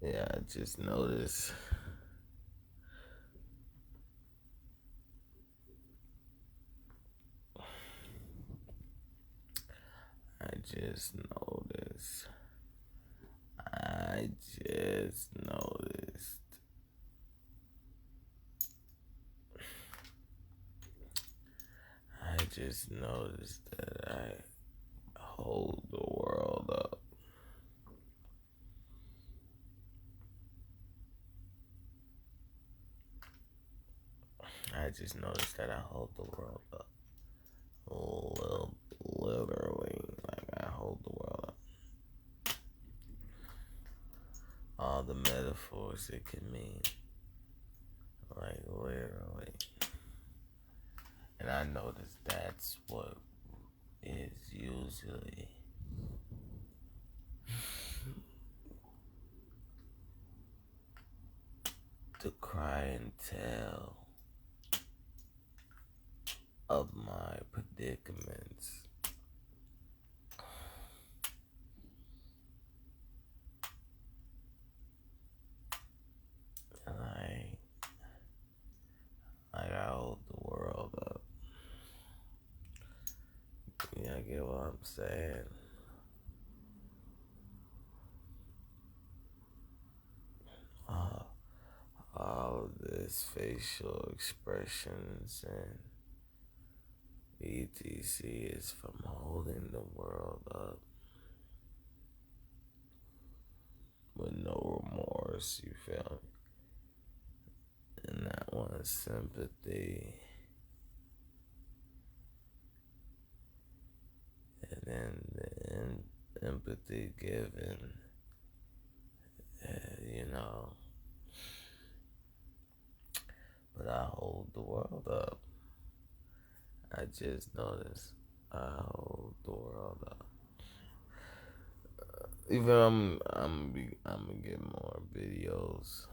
Yeah, I just noticed. I just noticed. I just noticed. I just noticed that I hold the world up. I just noticed that I hold the world up. Literally, like I hold the world up. All the metaphors it can mean, like literally. And I noticed that's what is usually the cry and tell of my predicaments. And I hold the world up. Yeah, I get what I'm saying. Uh, all of this facial expressions and etc is from holding the world up with no remorse, you feel me? And that one sympathy. And then the empathy given, you know. But I hold the world up. I just noticed I hold the world up. Even I'm gonna get more videos.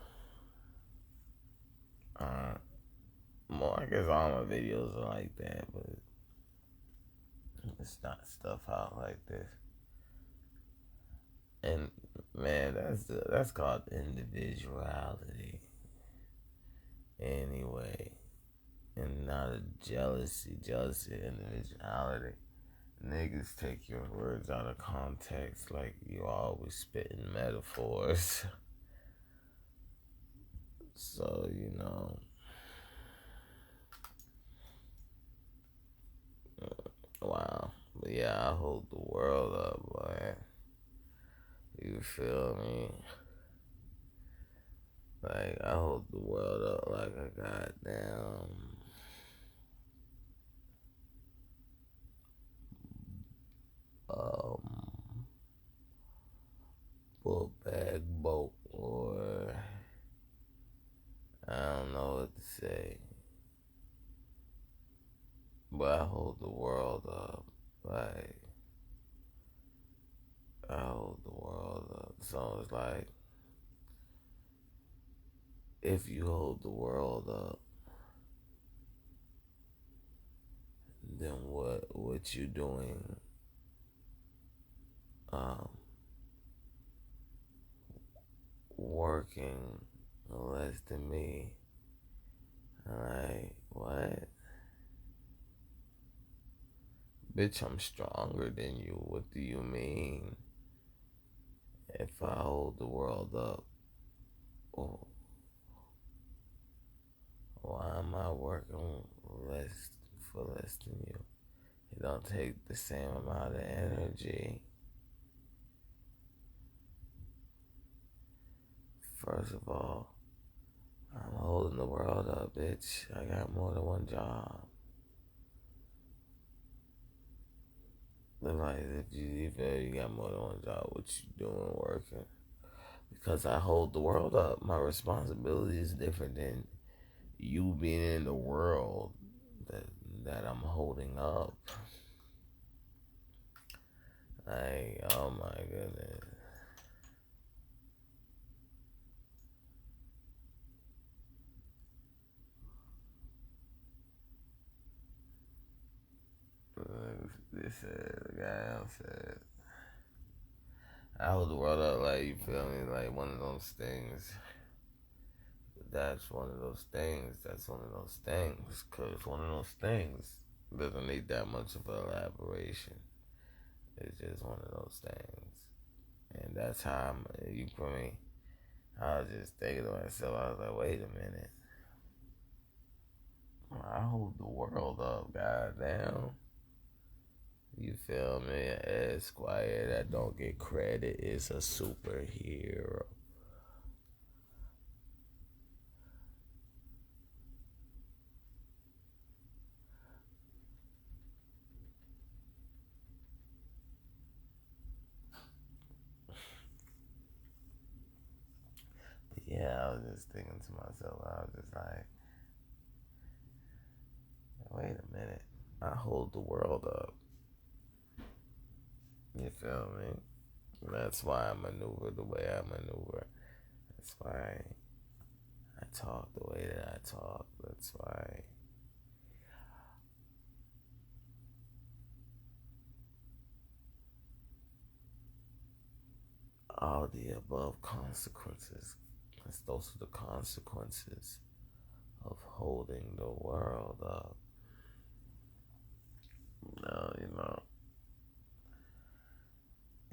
Uh, More. I guess all my videos are like that, but it's not stuff out like this. And man, that's called individuality. Anyway, and not a jealousy, individuality. Niggas take your words out of context like you always spitting metaphors. So, wow. But yeah, I hold the world up, boy. You feel me? Like, I hold the world up like a goddamn um, book bag boat, or I don't know what to say. But I hold the world up. Like, I hold the world up. So it's like, if you hold the world up, then what you doing um working less than me? Like, what? Bitch, I'm stronger than you. What do you mean? If I hold the world up, oh, why am I working less for less than you? It don't take the same amount of energy. First of all, I'm holding the world up, bitch. I got more than one job. Look like if you feel you got more than one job, what you doing working? Because I hold the world up. My responsibility is different than you being in the world that that I'm holding up. Like, oh my goodness. This the guy else said, I hold the world up, like, you feel me? Like one of those things. That's one of those things. That's one of those things. Because one of those things doesn't need that much of an elaboration. It's just one of those things. And that's how you for me. I was just thinking to myself, I was like, wait a minute. I hold the world up, goddamn. You feel me? An Esquire that don't get credit is a superhero. But yeah, I was just thinking to myself, I was just like, wait a minute. I hold the world up. You feel me? That's why I maneuver the way I maneuver. That's why I talk the way that I talk. That's why all the above consequences, because those are the consequences of holding the world up. No,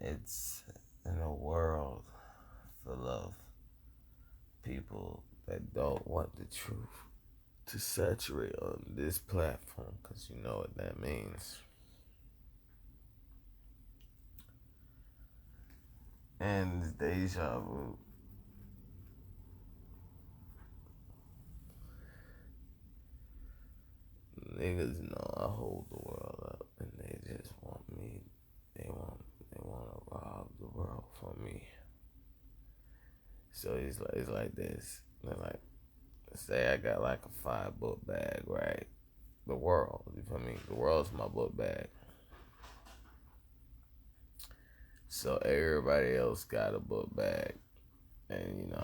it's in a world full of people that don't want the truth to saturate on this platform, because you know what that means. And deja vu. Niggas know I hold the world up, and they just want me. They want to rob the world from me. So it's like this. They're like, say I got like a 5 book bag, right? The world, you feel me? The world's my book bag. So everybody else got a book bag, and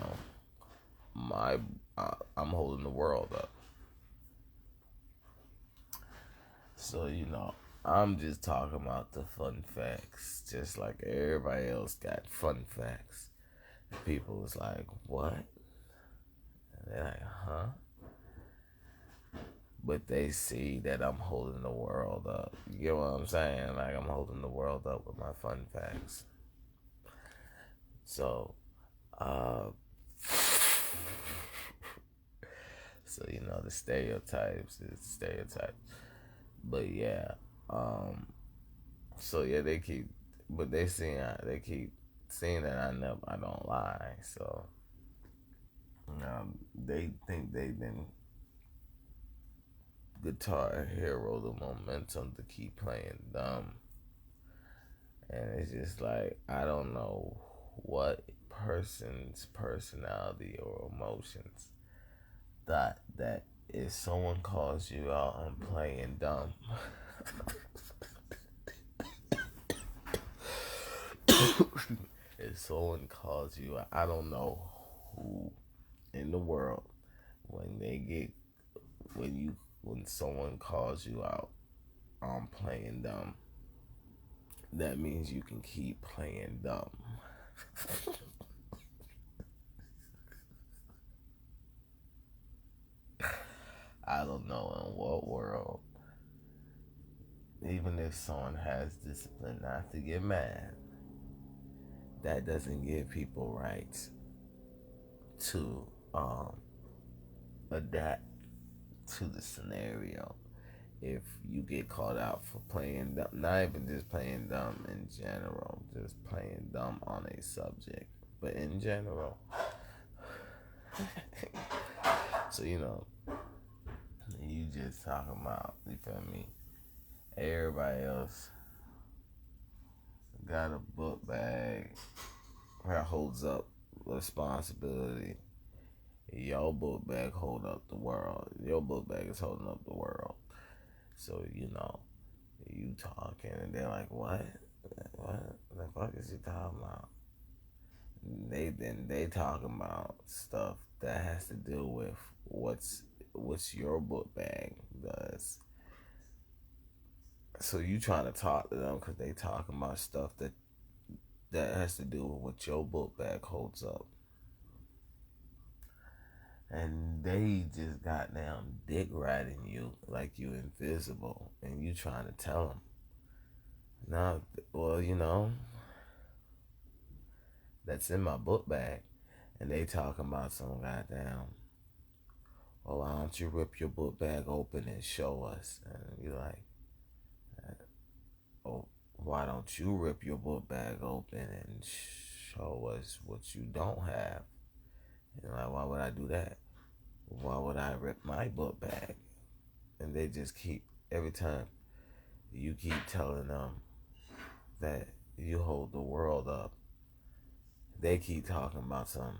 my I'm holding the world up. So I'm just talking about the fun facts, just like everybody else got fun facts. People was like, what? And they're like, huh? But they see that I'm holding the world up. You get what I'm saying? Like, I'm holding the world up with my fun facts. So, uh, the stereotypes is stereotypes. But yeah, so yeah, they keep seeing that I don't lie. So, they think they've been guitar hero the momentum to keep playing dumb. And it's just like, I don't know what person's personality or emotions thought that if someone calls you out on playing dumb, if someone calls you out, I don't know who in the world, when they get when someone calls you out on playing dumb, that means you can keep playing dumb. I don't know in what world, even if someone has discipline not to get mad, that doesn't give people rights to adapt to the scenario. If you get called out for playing dumb, not even just playing dumb in general, just playing dumb on a subject, but in general. So, you just talking about, you feel me? Everybody else got a book bag that holds up responsibility. Your book bag hold up the world. Your book bag is holding up the world. So, you talking and they're like, what? What the fuck is he talking about? They talking about stuff that has to do with what's your book bag does. So you trying to talk to them because they talking about stuff that that has to do with what your book bag holds up. And they just got down dick riding you like you invisible, and you trying to tell them. Now, well, that's in my book bag, and they talking about some goddamn. Well, why don't you rip your book bag open and show us? And you're like, oh, why don't you rip your book bag open and show us what you don't have? And like, why would I do that? Why would I rip my book bag? And they just keep, every time you keep telling them that you hold the world up, they keep talking about something.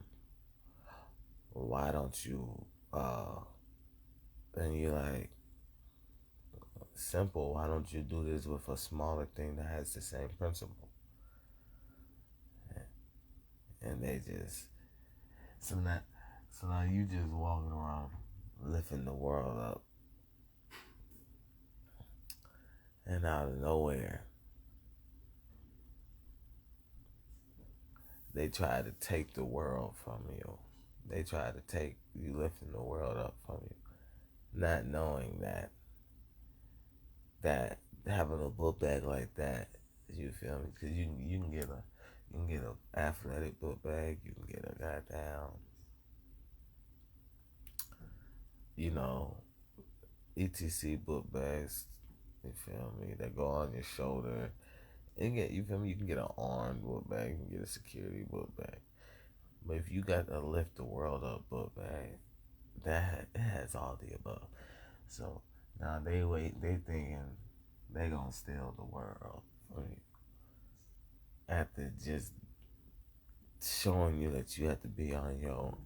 Why don't you, and you're like, simple, why don't you do this with a smaller thing that has the same principle? And they just, so now, you just walking around lifting the world up, and out of nowhere, they try to take the world from you. They try to take you lifting the world up from you, not knowing that having a book bag like that, you feel me? Because you can get a athletic book bag. You can get a goddamn, you know, etc book bags. You feel me? That go on your shoulder. And you feel me? You can get an armed book bag. You can get a security book bag. But if you got a lift the world up book bag, that it has all the above. So now they thinking they gonna steal the world from you after just showing you that you have to be on your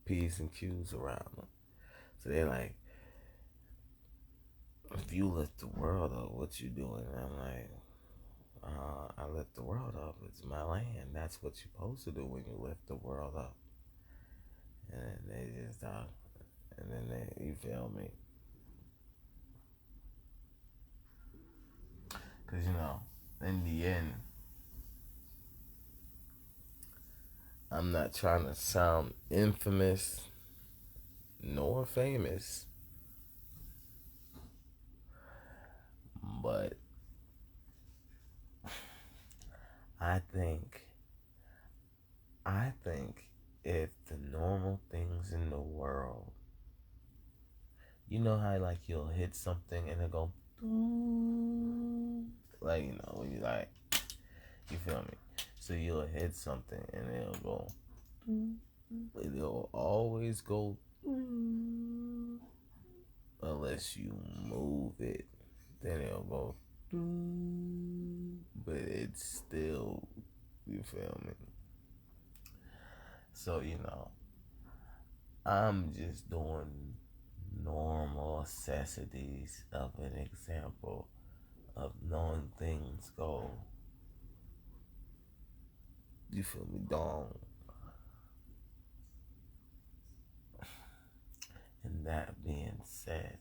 P's and Q's around them. So they're like, if you lift the world up, what you doing? And I'm like, I lift the world up. It's my land. That's what you're supposed to do when you lift the world up. And then they just talk, and then you feel me? Because, in the end, I'm not trying to sound infamous nor famous, but I think if the normal things in the world, you know how like you'll hit something and it go, like, when you like, you feel me? So you'll hit something and it'll go, it'll always go unless you move it. Then it'll go, but it's still, you feel me? So, I'm just doing normal necessities of an example of knowing things go, you feel me, down. And that being said,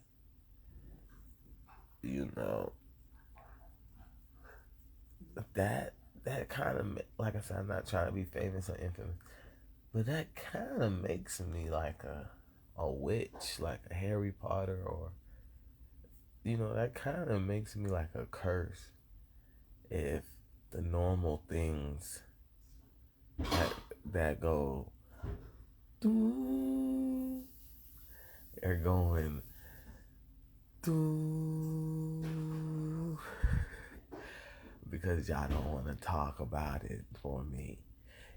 that kind of, like I said, I'm not trying to be famous or infamous, but that kind of makes me like a witch, like a Harry Potter, or that kind of makes me like a curse if the normal things that go are going because y'all don't want to talk about it for me.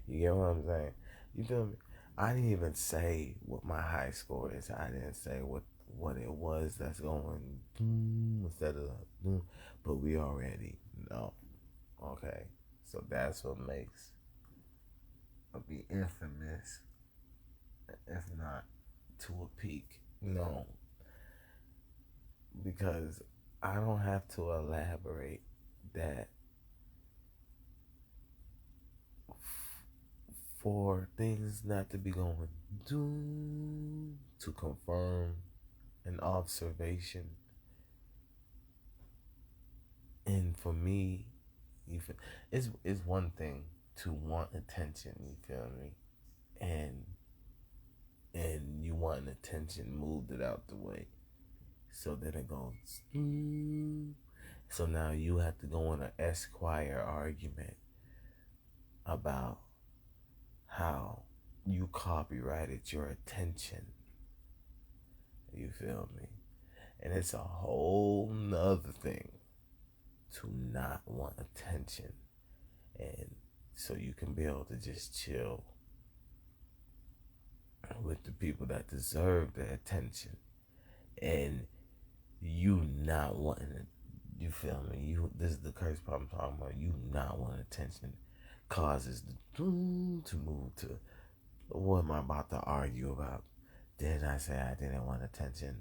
You get what I'm saying? You feel me? I didn't even say what my high score is. I didn't say what it was that's going instead of, but we already know. Okay, so that's what makes me infamous, if not to a peak. No, because I don't have to elaborate that for things not to be going to confirm an observation And for me, you feel, it's one thing to want attention. You feel me? And you want attention, moved it out the way. So then it goes. So now you have to go in an Esquire argument about how you copyrighted your attention. You feel me? And it's a whole nother thing to not want attention. And so you can be able to just chill with the people that deserve the attention. And you not wanting it. You feel me? This is the curse part I'm talking about. You not wanting attention causes the to move to what am I about to argue about? Did I say I didn't want attention?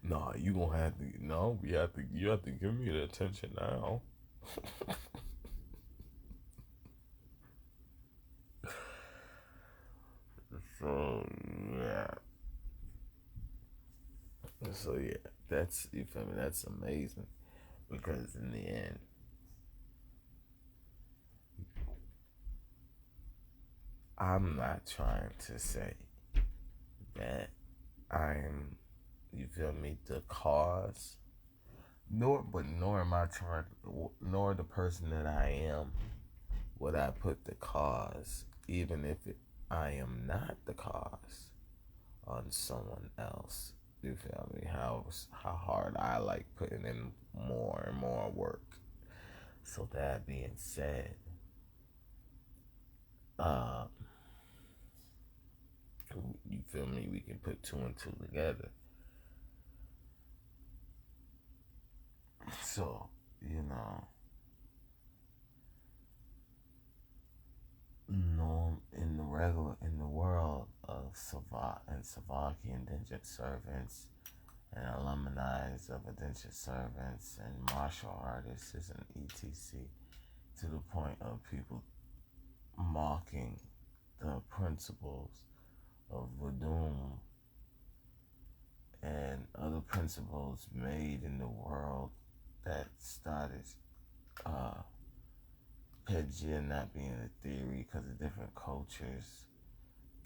No, you gonna have to. No, you have to give me the attention now. So yeah. So yeah, that's you feel me. That's amazing because in the end, I'm not trying to say that I'm, you feel me, the cause, nor am I trying, nor the person that I am, would I put the cause, even if I am not the cause, on someone else. You feel me? How hard I like putting in more and more work. So that being said, uh, you feel me? We can put two and two together. So, no, in the world of Savaki indentured servants and alumni of indentured servants and martial artists and etc. to the point of people mocking the principles of Vodun and other principles made in the world that started Pangea not being a theory because of different cultures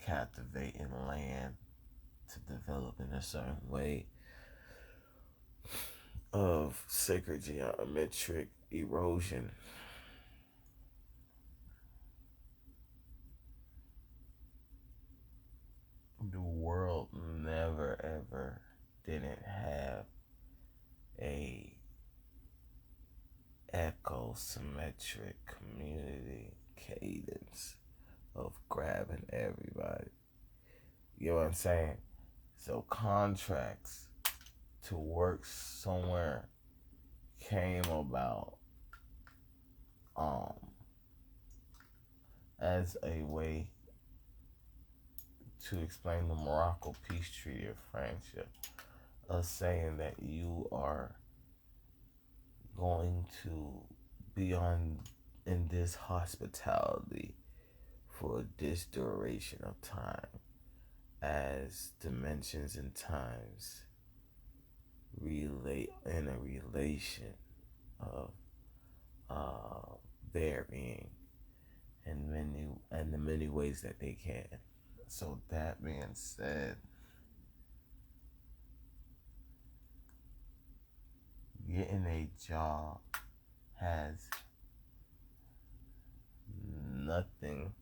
captivating land to develop in a certain way of sacred geometric erosion. The world never ever didn't have a echo-symmetric community cadence of grabbing everybody. You know what I'm saying? So contracts to work somewhere came about as a way to explain the Morocco peace treaty of friendship, us saying that you are going to be on in this hospitality for this duration of time as dimensions and times relate in a relation of varying in the many ways that they can. So that being said, getting a job has nothing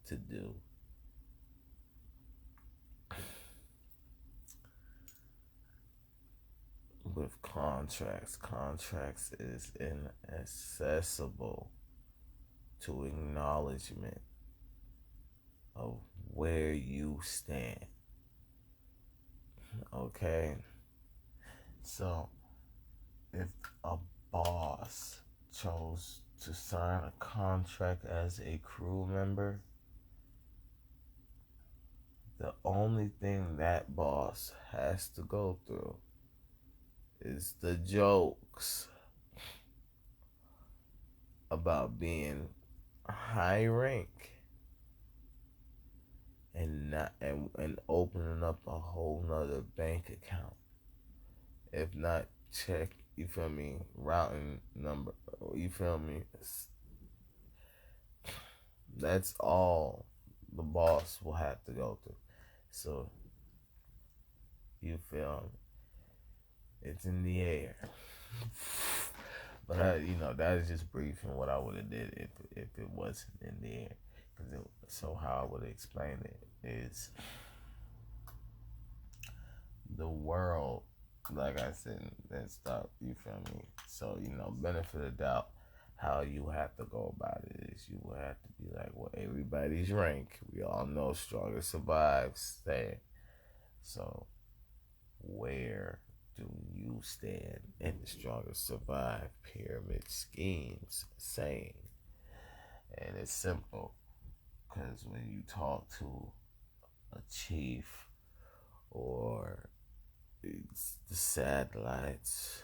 to do with contracts. Contracts is inaccessible to acknowledgement of where you stand. Okay? So, if a boss chose to sign a contract as a crew member, the only thing that boss has to go through is the jokes about being high rank and not and opening up a whole nother bank account. If not, check, you feel me, routing number, you feel me. That's all the boss will have to go through. So you feel me? It's in the air. But that is just brief and what I would have did if it wasn't in the air. So how I would explain it is the world, like I said, and stuff. You feel me? So benefit of doubt. How you have to go about it is you will have to be like, well, everybody's rank. We all know stronger survives. Stay. So where do you stand in the stronger survive pyramid schemes saying? And it's simple, because when you talk to a chief or it's the satellites,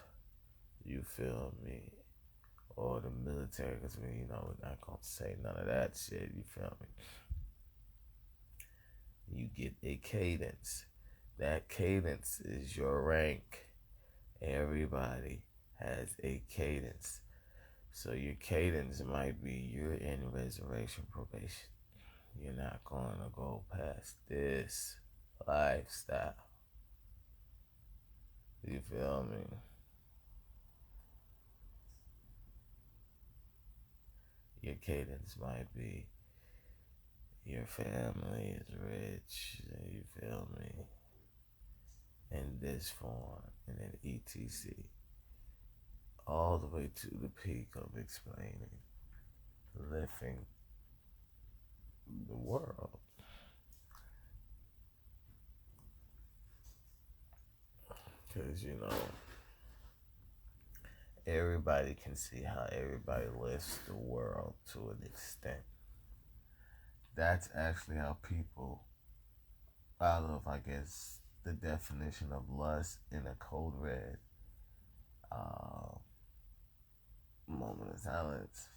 you feel me, or the military, because we're not gonna say none of that shit, you feel me? You get a cadence. That cadence is your rank. Everybody has a cadence. So your cadence might be you're in resurrection probation. You're not going to go past this lifestyle. You feel me? Your cadence might be your family is rich, you feel me? In this form, and then etc. All the way to the peak of explaining, lifting the world. Because, everybody can see how everybody lifts the world to an extent. That's actually how people, out of, I guess, the definition of lust in a code red moment of silence,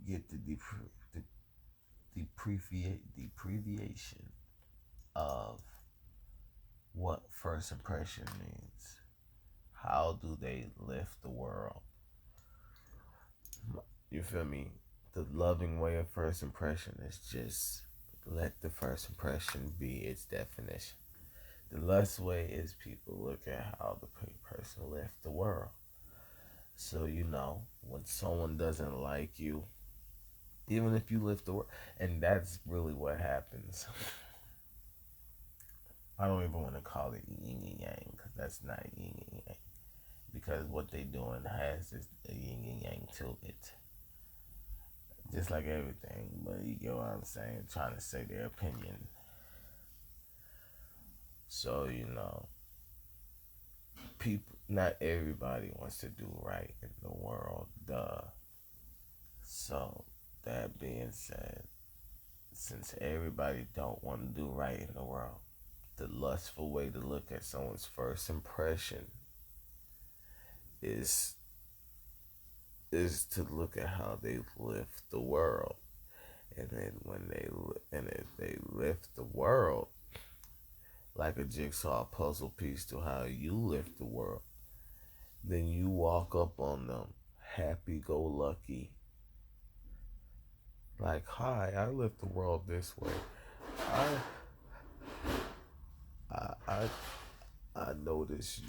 get the deprivation of what first impression means. How do they lift the world? You feel me? The loving way of first impression is just let the first impression be its definition. The lust way is people look at how the person lift the world. So when someone doesn't like you, even if you lift the world, and that's really what happens. I don't even want to call it yin and yang, because that's not yin and yang. Because what they doing has this yin and yang to it. Just like everything, but you get what I'm saying, trying to say their opinion. So, people, not everybody wants to do right in the world, duh. So, that being said, since everybody don't want to do right in the world, the lustful way to look at someone's first impression is to look at how they lift the world. And then if they lift the world like a jigsaw puzzle piece to how you lift the world, then you walk up on them happy-go-lucky, like, hi, I lift the world this way. I notice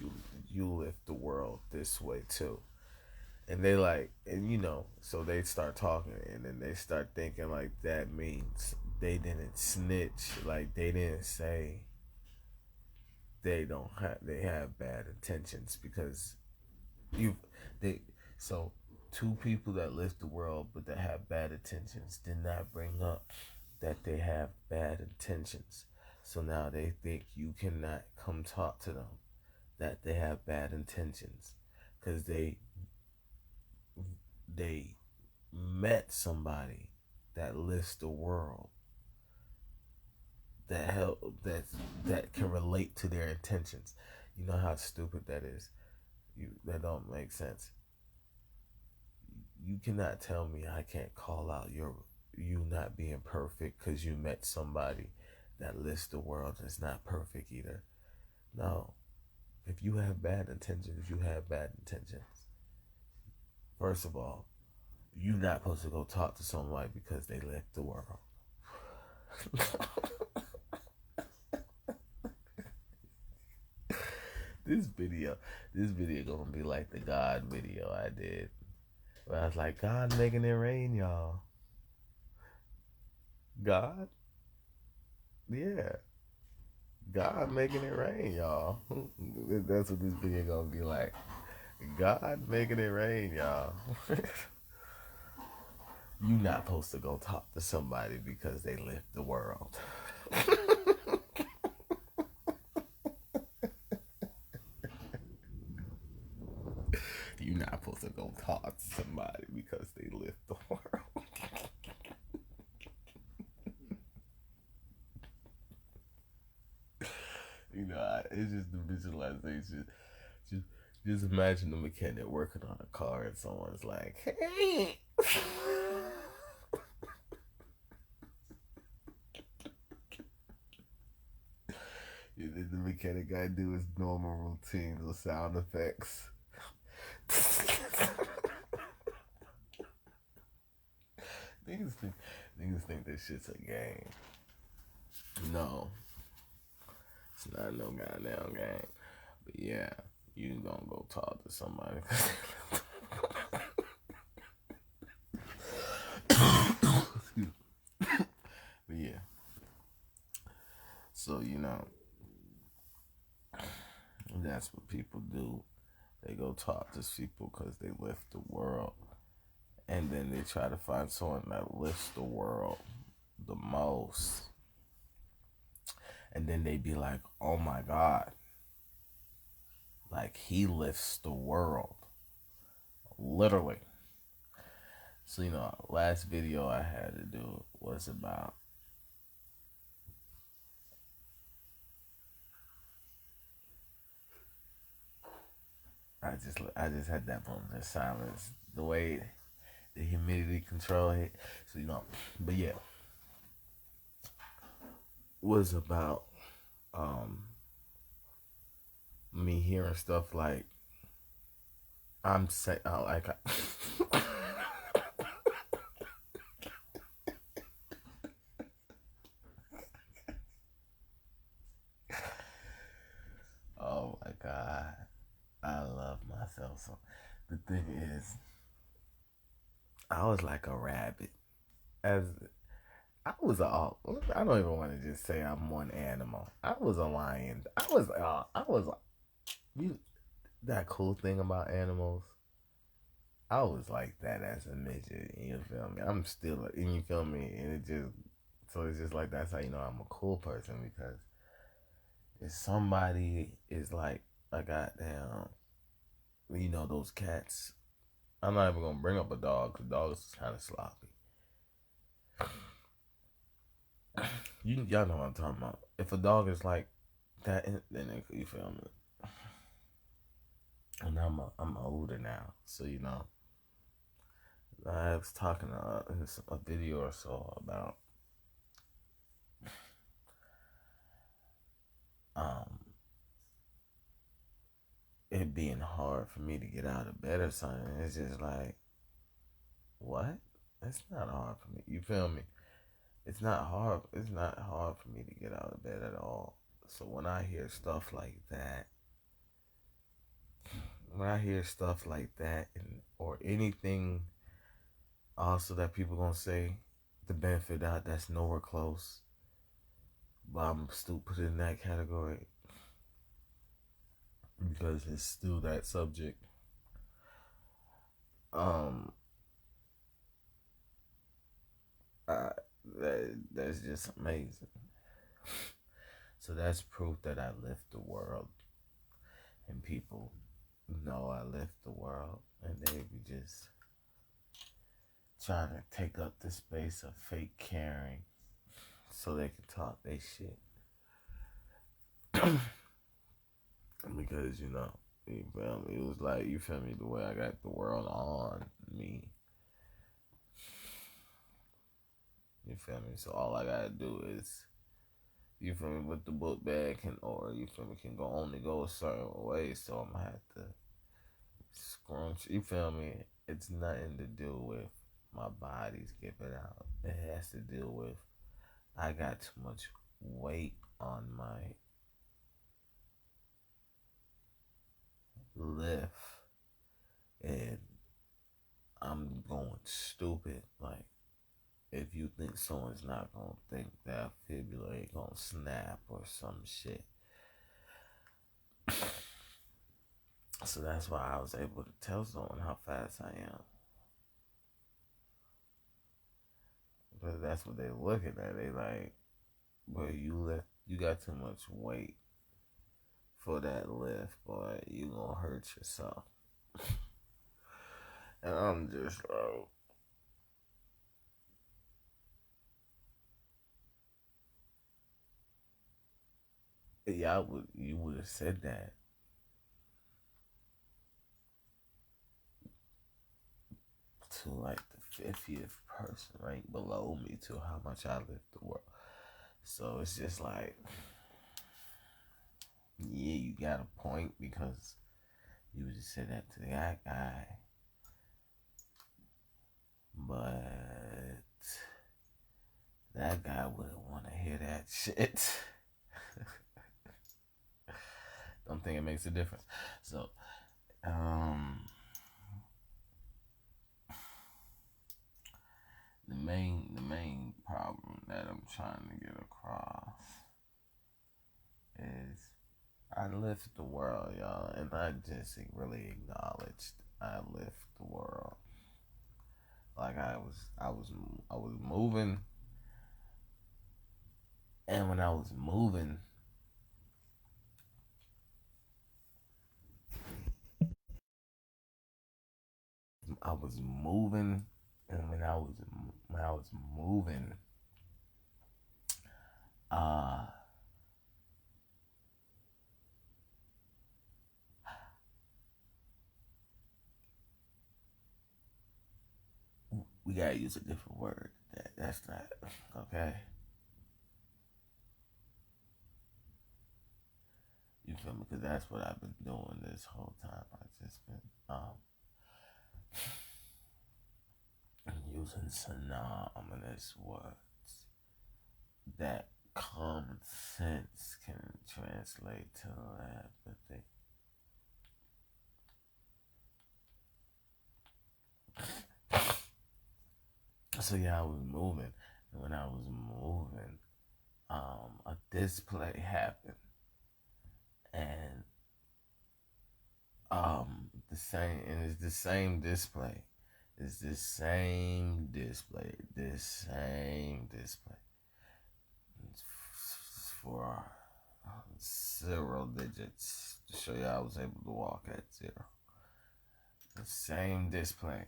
you lift the world this way too. And they so they start talking, and then they start thinking like that means they didn't snitch, like they didn't say they have bad intentions, because so two people that lift the world but that have bad intentions did not bring up that they have bad intentions. So now they think you cannot come talk to them that they have bad intentions, because they met somebody that lifts the world, that can relate to their intentions. You know how stupid that is? That don't make sense. You cannot tell me I can't call out you not being perfect because you met somebody that lives the world that's not perfect either. No. If you have bad intentions, you have bad intentions. First of all, you're not supposed to go talk to somebody because they left the world. this video gonna be like the God video I did. Where I was like, God making it rain, y'all. God? Yeah. God making it rain, y'all. That's what this video gonna be like. God making it rain, y'all. You not supposed to go talk to somebody because they left the world. You not supposed to go talk to somebody because they left the world. It's just the visualization. Just, just imagine the mechanic working on a car and someone's like, "Hey." The mechanic guy do his normal routines with sound effects. niggas think this shit's a game. No, it's not no goddamn game. But yeah, you gonna go talk to somebody. But yeah, so that's what people do. They go talk to people because they left the world, and then they try to find someone that lifts the world the most, and then they be like, "Oh my God, like he lifts the world, literally." So last video I had to do was about I just had that moment of silence. The way the humidity control hit. So but yeah. Was about me hearing stuff like I'm saying like oh my God. I love myself. So the thing is, I was like a rabbit. As I don't even want to just say I'm one animal. I was a lion. You. That cool thing about animals. I was like that as a midget. You feel me? I'm still, and you feel me? And it's just like that's how you know I'm a cool person because if somebody is like a goddamn, those cats. I'm not even gonna bring up a dog because dogs is kind of sloppy. Y'all know what I'm talking about. If a dog is like that, then you feel me. And I'm older now, so I was talking in a video or so about it being hard for me to get out of bed or something. It's just like, what? It's not hard for me. You feel me? It's not hard. It's not hard for me to get out of bed at all. So when I hear stuff like that, or anything also that people gonna say, the benefit out that's nowhere close, but I'm still put in that category because it's still that subject. That's just amazing. So that's proof that I lift the world, and people know I lift the world, and they be just trying to take up the space of fake caring so they can talk their shit. Because you feel me? It was like, you feel me, the way I got the world on me. You feel me? So all I gotta do is, you feel me, with the book bag can, or you feel me, can go only go a certain way. So I'm gonna have to scrunch. You feel me? It's nothing to do with my body's giving out. It has to do with I got too much weight on my lift, and I'm going stupid. Like, if you think someone's not gonna think that fibula ain't gonna snap or some shit. So that's why I was able to tell someone how fast I am. Because that's what they looking at. They like, boy, you got too much weight for that lift, boy. You gonna hurt yourself. And I'm just like, yeah, you would have said that to like the 50th person right below me to how much I lift the world. So it's just like, yeah, you got a point, because you would just say that to that guy. But that guy wouldn't want to hear that shit. Don't think it makes a difference. So, the main problem that I'm trying to get across is I lift the world, y'all, and I just really acknowledged I lift the world. Like I was moving, and when I was moving, I was moving, and when I was moving, uh, we gotta use a different word. That's not okay. You feel me? Because that's what I've been doing this whole time. I've just been using synonymous words that common sense can translate to empathy. So yeah, I was moving, and when I was moving, a display happened, and it's the same display. It's the same display. This same display. It's for 0 digits to show you I was able to walk at 0. The same display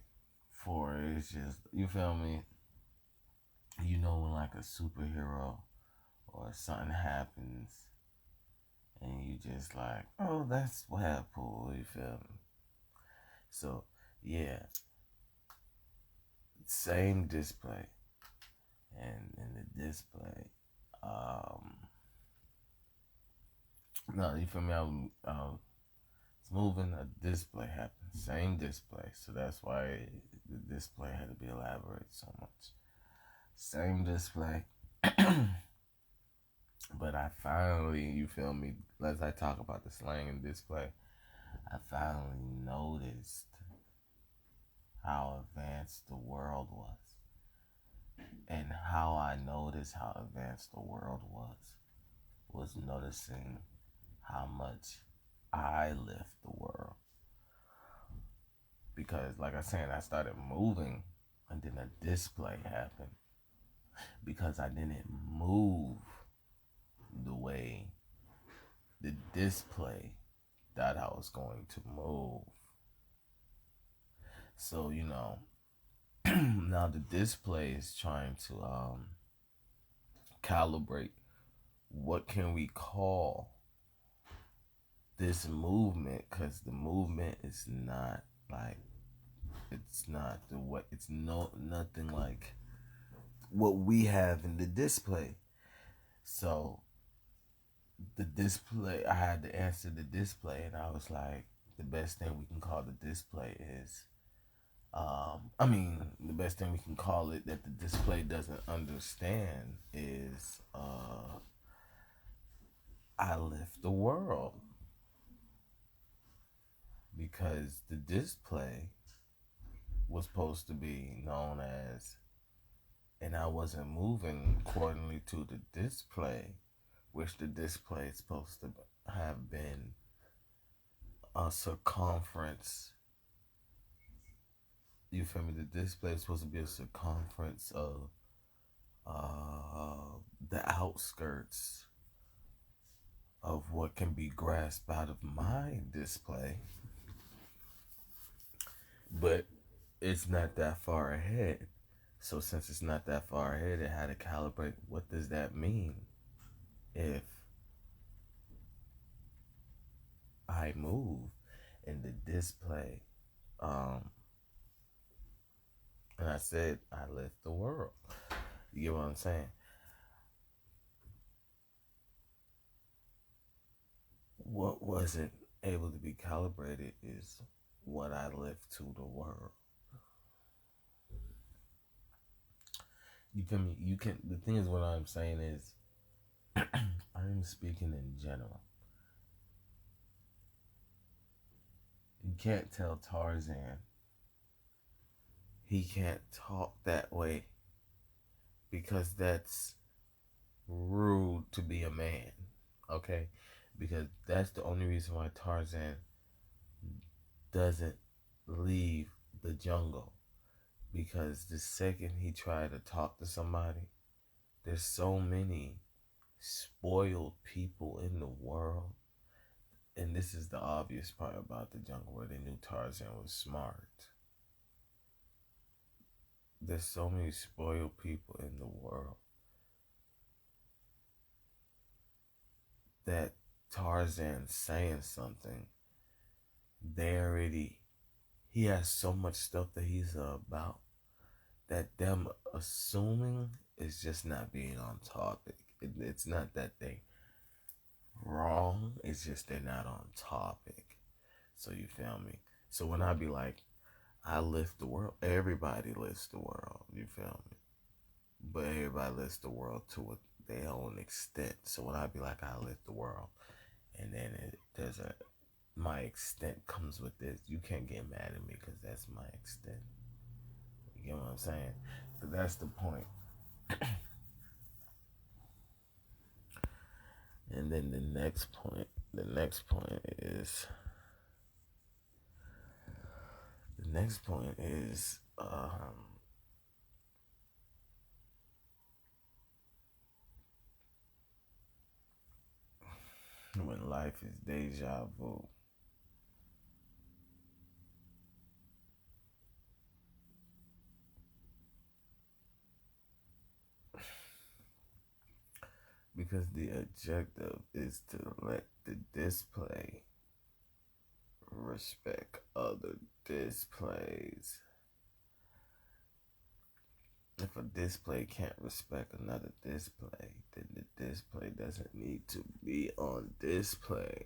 for it's just, you feel me? You know, when like a superhero or something happens, and you just like, oh, that's webpool. You feel me? So yeah, same display, and in the display, no, you feel me? I was moving. A display happened, same display. So that's why the display had to be elaborated so much. Same display. But I finally, you feel me, as I talk about the slang and display, I finally noticed how advanced the world was. And how I noticed how advanced the world was noticing how much I lift the world. Because, like I said, I started moving, and then a display happened. Because I didn't move the way the display that I was going to move. So, now the display is trying to calibrate what can we call this movement, because the movement is not like, it's not the way, it's nothing like what we have in the display. So the display, I had to answer the display, and I was like, the best thing we can call the display is, the best thing we can call it that the display doesn't understand is, I lift the world. Because the display was supposed to be known as, and I wasn't moving accordingly to the display, which the display is supposed to have been a circumference. You feel me? The display is supposed to be a circumference of the outskirts of what can be grasped out of my display. But it's not that far ahead. So since it's not that far ahead, it had to calibrate what does that mean if I move in the display. And I said I lift the world. You get what I'm saying? What wasn't able to be calibrated is what I lift to the world. You feel me? You can. The thing is, what I'm saying is, I'm speaking in general. You can't tell Tarzan he can't talk that way because that's rude to be a man. Okay? Because that's the only reason why Tarzan doesn't leave the jungle. Because the second he tried to talk to somebody, there's so many spoiled people in the world. And this is the obvious part about the jungle where they knew Tarzan was smart. There's so many spoiled people in the world that Tarzan saying something, he has so much stuff that he's about that them assuming is just not being on topic. It's not that they wrong, it's just they're not on topic. So you feel me? So when I be like, I lift the world, everybody lifts the world, you feel me? But everybody lifts the world to their own extent. So when I be like, I lift the world, and then my extent comes with this, you can't get mad at me because that's my extent. You get what I'm saying? But that's the point. And then the next point is when life is deja vu. Because the objective is to let the display respect other displays. If a display can't respect another display, then the display doesn't need to be on display.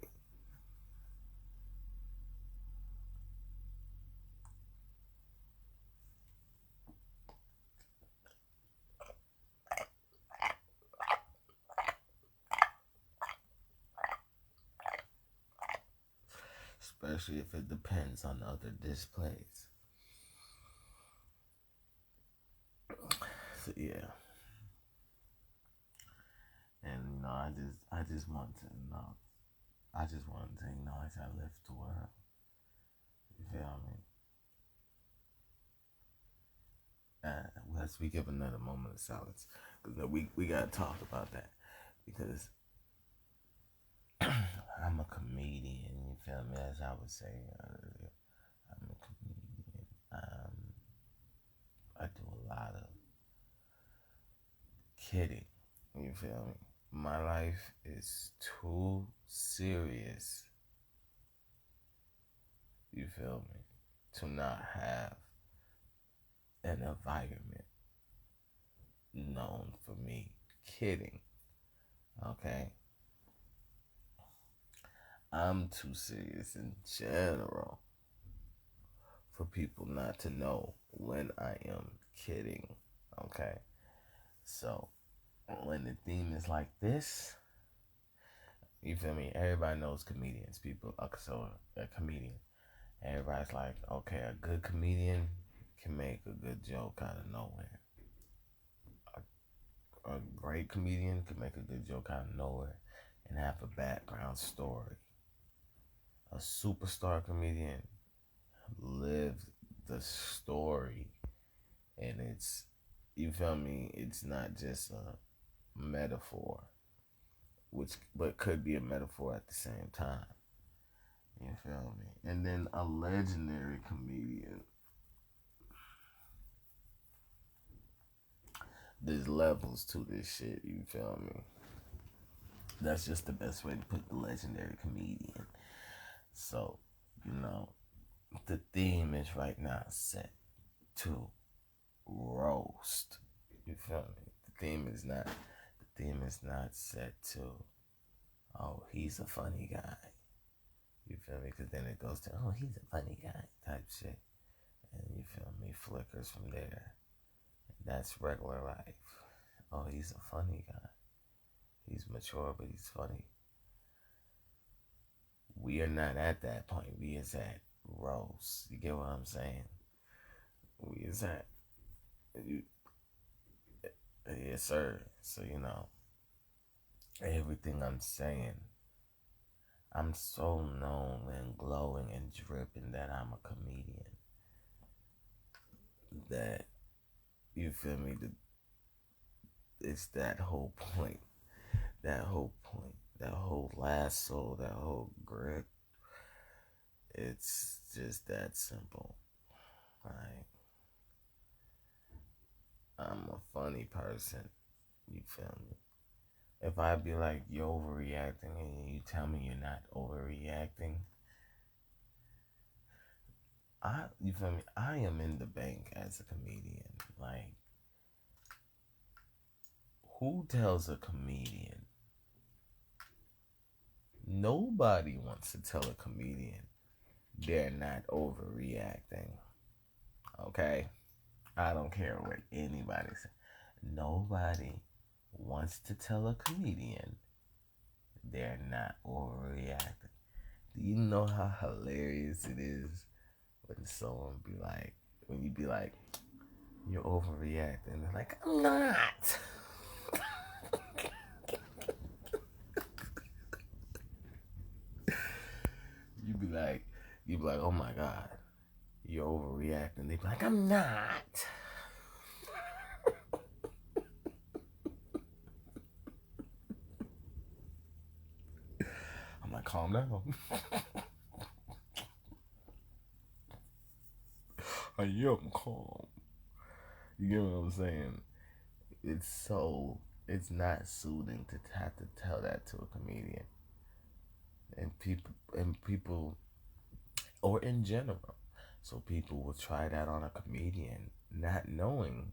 Especially if it depends on other displays. So yeah. And I just want to know. I just wanted to acknowledge I lift the world. You feel me? Let's we give another moment of silence because we gotta talk about that because I'm a comedian. You feel me? As I was saying earlier, I'm a comedian. I do a lot of kidding. You feel me? My life is too serious. You feel me? To not have an environment known for me kidding. Okay? I'm too serious in general for people not to know when I am kidding. Okay? So, when the theme is like this, you feel me? Everybody knows comedians. People, so a comedian. Everybody's like, okay, a good comedian can make a good joke out of nowhere. A great comedian can make a good joke out of nowhere and have a background story. A superstar comedian lives the story, and it's, you feel me? It's not just a metaphor, which but could be a metaphor at the same time. You feel me? And then a legendary comedian. There's levels to this shit, you feel me? That's just the best way to put the legendary comedian. So, you know, the theme is right now set to roast. You feel me? The theme is not set to, oh, he's a funny guy. You feel me? Because then it goes to, oh, he's a funny guy type shit. And you feel me? Flickers from there. That's regular life. Oh, he's a funny guy. He's mature, but he's funny. We are not at that point. We is at roast. You get what I'm saying? We is at, yes, sir. So, you know, everything I'm saying, I'm so known and glowing and dripping that I'm a comedian. That, you feel me? It's that whole point. That whole point. That whole lasso. That whole grip. It's just that simple. Like, I'm a funny person. You feel me? If I be like, you're overreacting, and you tell me you're not overreacting, you feel me? I am in the bank as a comedian. Like, who tells a comedian? Nobody wants to tell a comedian they're not overreacting. Okay? I don't care what anybody says. Nobody wants to tell a comedian they're not overreacting. Do you know how hilarious it is when someone be like, when you be like, you're overreacting? They're like, I'm not. You be like, oh my God, you're overreacting. They be like, I'm not. I'm like, calm down. I am calm. You get what I'm saying? It's not soothing to have to tell that to a comedian. And people, or in general. So people will try that on a comedian, not knowing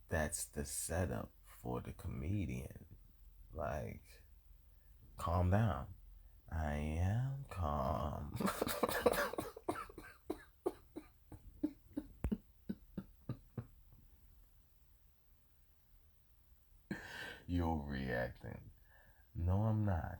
that's the setup for the comedian. Like, calm down. I am calm. You're reacting. No, I'm not.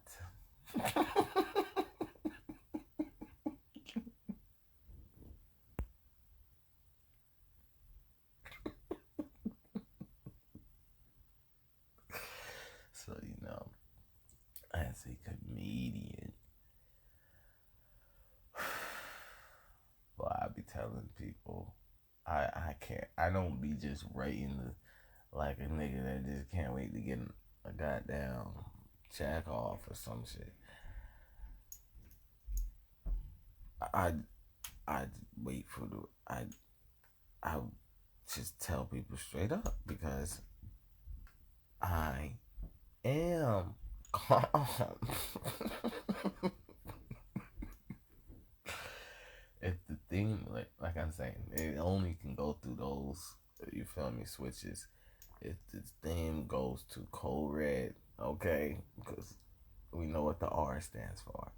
So, you know, as a comedian, well, I be telling people, I can't, I don't be just writing like a nigga that just can't wait to get a goddamn jack off or some shit. I I wait for I just tell people straight up because I am calm. If the thing, like I'm saying, it only can go through those. you feel me, switches. If the theme goes to code red, okay, because we know what the R stands for,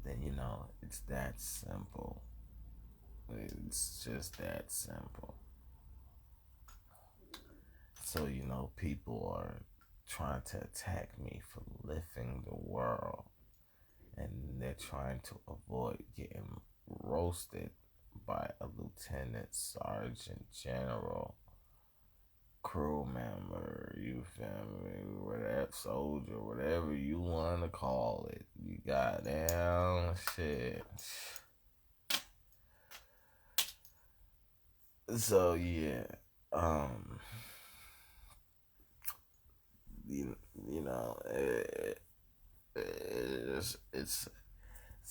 then you know it's that simple. It's just that simple. So, you know, people are trying to attack me for lifting the world, and they're trying to avoid getting roasted by a lieutenant, sergeant, general, crew member, you feel me, whatever, soldier, whatever you want to call it. You got down shit. So yeah, um, you know, it's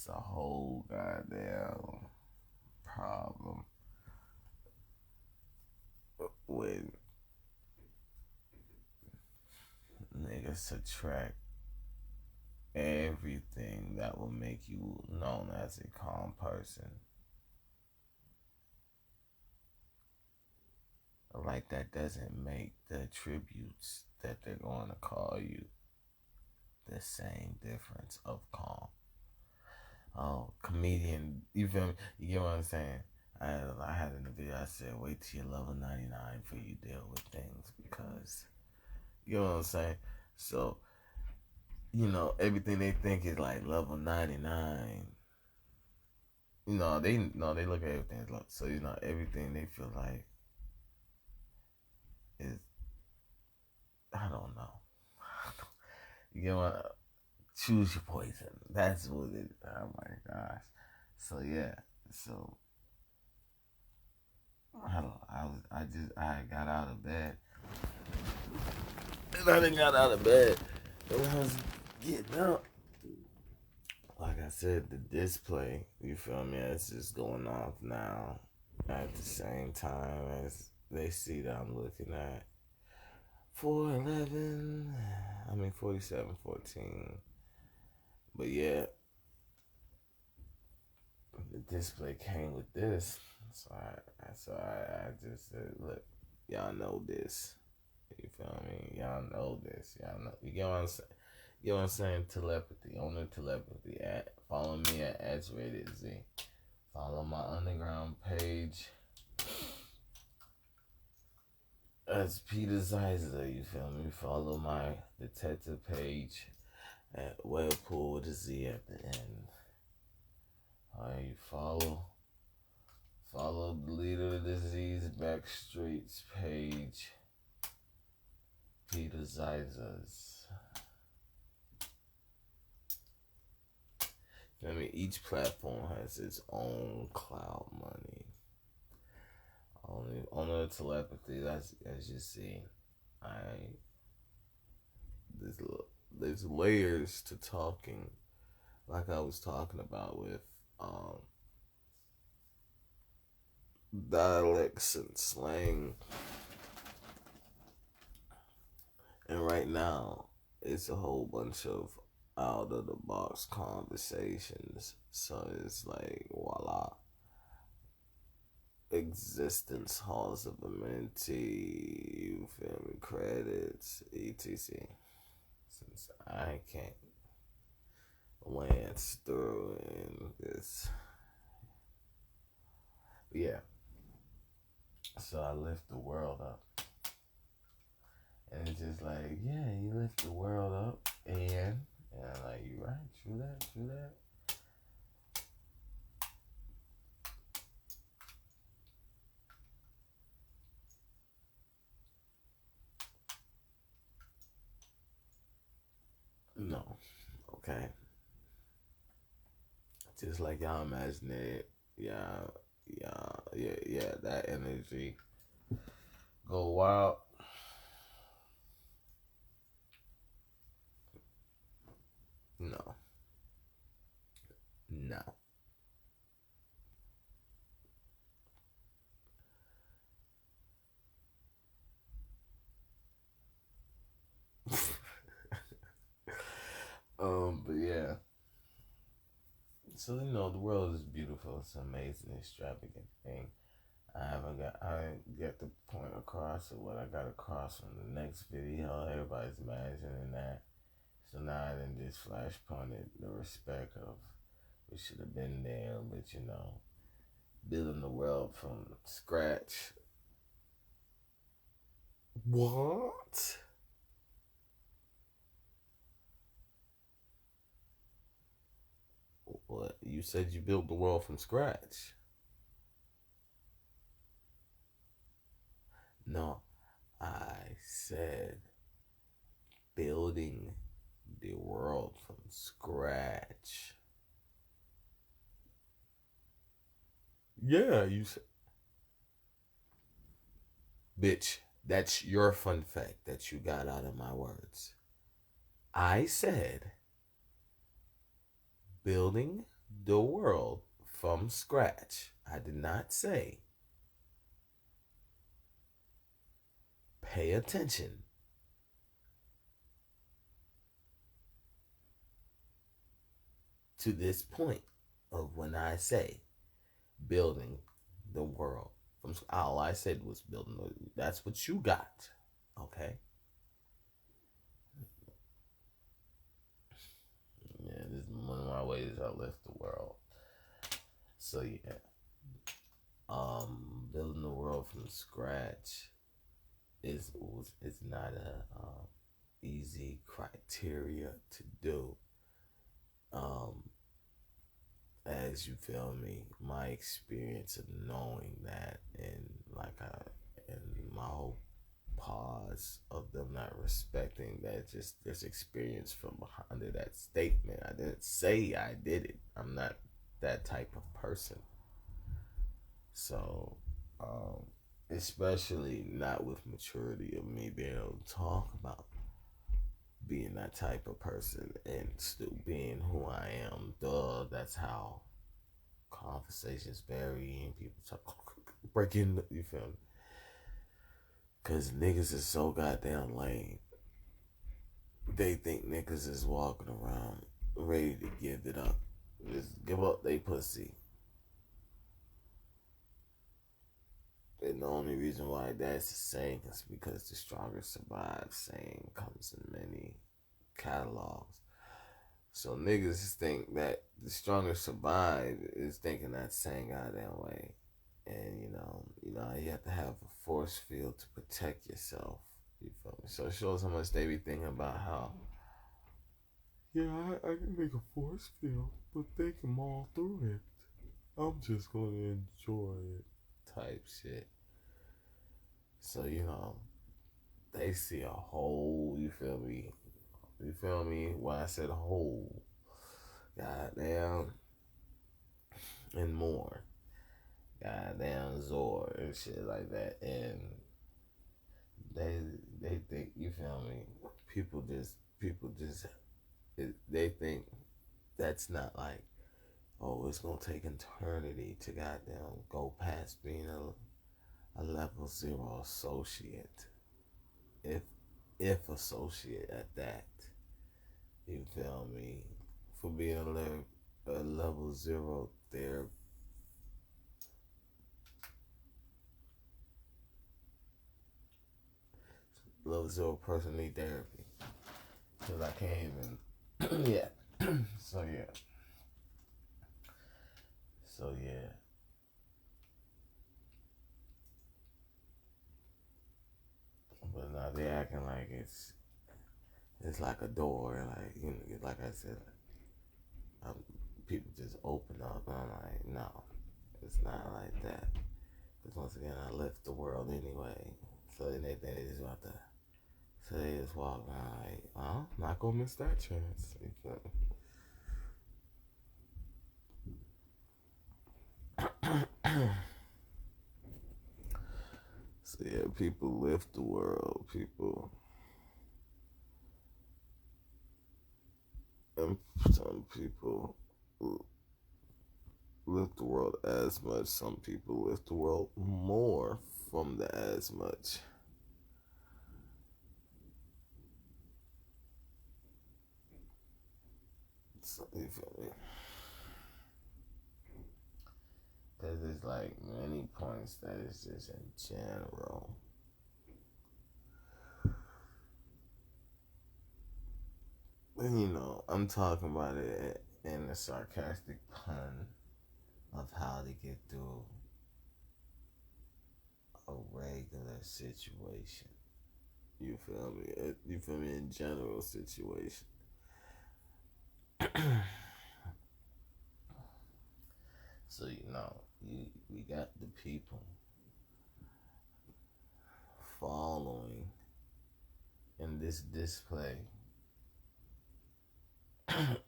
a whole goddamn problem when niggas subtract everything that will make you known as a calm person. Like that doesn't make the attributes that they're going to call you the same difference of calm. Oh, comedian, you feel me? You get what I'm saying? I had in the video, I said, wait till you're level 99 before you deal with things, because, you know what I'm saying? So, you know, everything they think is like level 99. You know, they look at everything as low. So, you know, everything they feel like is, I don't know. You know what? Choose your poison. That's what it. Oh my gosh. So yeah. So I got out of bed, and I didn't got out of bed, and I was getting up. Like I said, the display, you feel me? It's just going off now. At the same time as they see that I'm looking at 411. I mean 4714. But yeah, the display came with this, so I just said, look, y'all know this. You feel me? Y'all know this. Y'all know. You get what I'm saying? You know what I'm saying? Telepathy. On the telepathy. Follow me at @ratedz. Follow my underground page as Peter Zeiser. You feel me? Follow my detective page at webpoolz at the end. Alright, you follow the Leader of the Disease Backstreets page, Peter Zeisers. I mean, each platform has its own cloud money. On the telepathy, that's, as you see, there's layers to talking, like I was talking about with dialects and slang. And right now, it's a whole bunch of out of the box conversations. So it's like, voila. Existence halls of amenity, you feel me? Credits, etc. Since I can't glance through and this. Yeah. So I lift the world up. And it's just like, yeah, you lift the world up, and I'm like, you right, true that. No, okay. Just like y'all imagine it, yeah, that energy go wild. No, no. But yeah. So you know, the world is beautiful. It's an amazing, extravagant thing. I didn't get the point across of what I got across from the next video. Everybody's imagining that. So now I didn't just flash punted the respect of we should have been there, but building the world from scratch. What? What? You said you built the world from scratch. No, I said building the world from scratch. Yeah, you said. Bitch, that's your fun fact that you got out of my words. I said building the world from scratch. I did not say pay attention to this point of when I say building the world from all I said was building that's what you got. Okay? Yeah, this is one of my ways I lift the world. So yeah. Building the world from scratch is not a easy criteria to do. As you feel me, my experience of knowing that, and and my whole pause of them not respecting that, just this experience from under that statement. I didn't say I did it. I'm not that type of person. So, especially not with maturity of me being able to talk about being that type of person and still being who I am. That's how conversations vary and people talk, break in, you feel me? Because niggas is so goddamn lame. They think niggas is walking around ready to give it up. Just give up they pussy. And the only reason why that's the saying is because the stronger survive saying comes in many catalogs. So niggas think that the stronger survive is thinking that same goddamn way. And you have to have a force field to protect yourself. You feel me? So it shows how much they be thinking about how, yeah, I can make a force field, but they can maul through it. I'm just gonna enjoy it. Type shit. So, they see a whole, you feel me? You feel me? When I said whole, goddamn, and more. Goddamn Zor and shit like that. And they think, you feel me? People just they think that's not like, oh, it's gonna take eternity to goddamn go past being a level 0 associate. If associate at that. You feel me? For being a level 0 therapy. Level 0 person need therapy. Cause I can't even yeah. So yeah. So yeah. But now they acting like it's like a door, like like I said, people just open up. And I'm like, no, it's not like that. Because once again, I left the world anyway. So then they think they just about to. So they just walk around like, oh, not gonna miss that chance. You feel me? So yeah, people lift the world. And some people lift the world as much. Some people lift the world more from the as much. So, you feel me? Because it's like many points that is just in general. And I'm talking about it in a sarcastic pun of how to get through a regular situation. You feel me? You feel me? In general situation. So we got the people following in this display.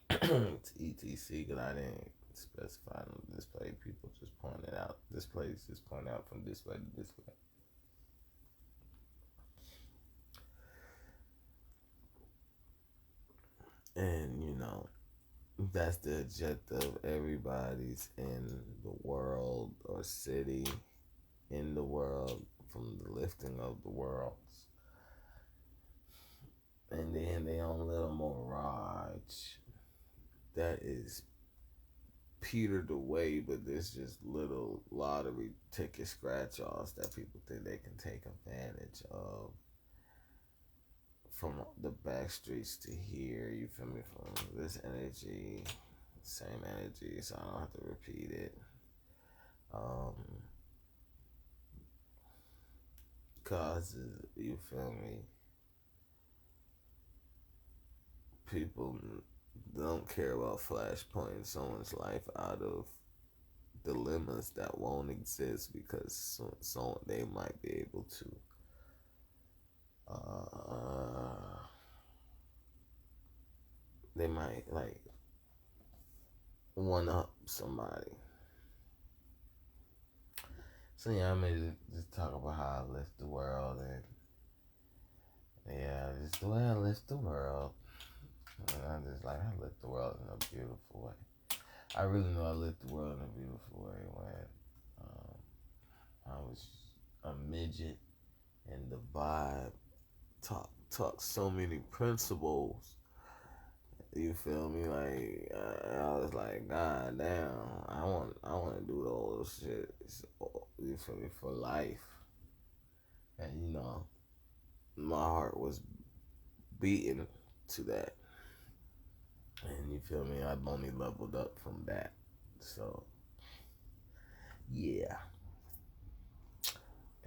It's ETC because I didn't specify on the display. People just pointed out. Displays just point out from display to display. And that's the objective. Everybody's in the world or city in the world from the lifting of the worlds. And then they on little mirage that is petered away, but there's just little lottery ticket scratch offs that people think they can take advantage of from the back streets to here. You feel me? From this energy, same energy, so I don't have to repeat it. Causes, you feel me? People don't care about flashpointing someone's life out of dilemmas that won't exist because so they might be able to they might like one up somebody. So yeah, I mean, just talk about how I lift the world, and yeah, just the way I lift the world. And I'm just like, I lift the world in a beautiful way. I really know I lift the world in a beautiful way when I was a midget, and the vibe taught so many principles. You feel me? Like I was like, God damn, I want to do all this shit. You feel me, for life? And my heart was beating to that. And you feel me? I've only leveled up from that. So yeah.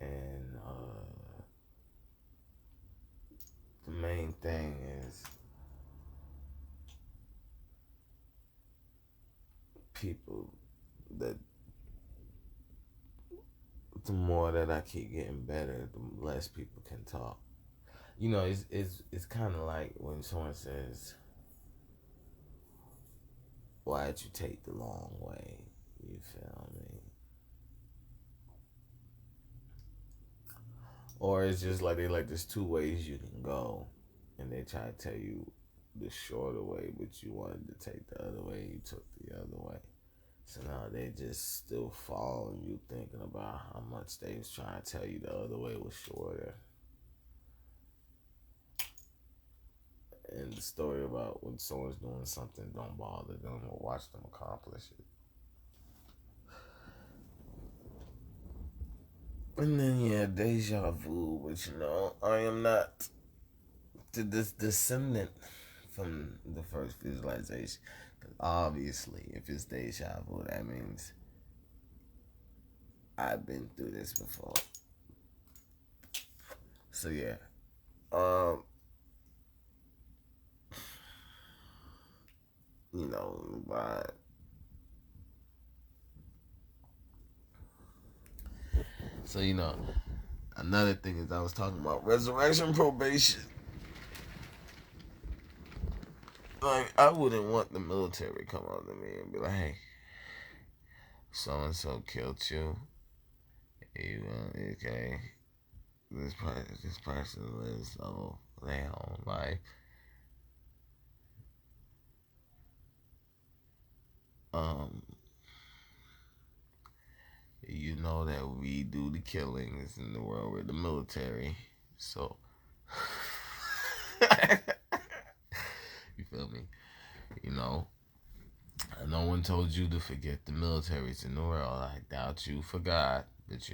And the main thing is people that the more that I keep getting better, the less people can talk. It's kind of like when someone says, "Why'd you take the long way?" You feel me? Or it's just like there's two ways you can go, and they try to tell you the shorter way, but you wanted to take the other way, you took the other way. So now they just still following you, thinking about how much they was trying to tell you the other way was shorter. And the story about when someone's doing something, don't bother them or watch them accomplish it. And then yeah, deja vu, but I am not this descendant from the first visualization. Because obviously, if it's deja vu, that means I've been through this before. So yeah, but so another thing is I was talking about resurrection probation. Like I wouldn't want the military to come up to me and be like, "Hey, so and so killed you. You okay? This person lives their whole life. Um, you know that we do the killings in the world with the military, so you feel me? I know No one told you to forget the militaries in the world. I doubt you forgot. But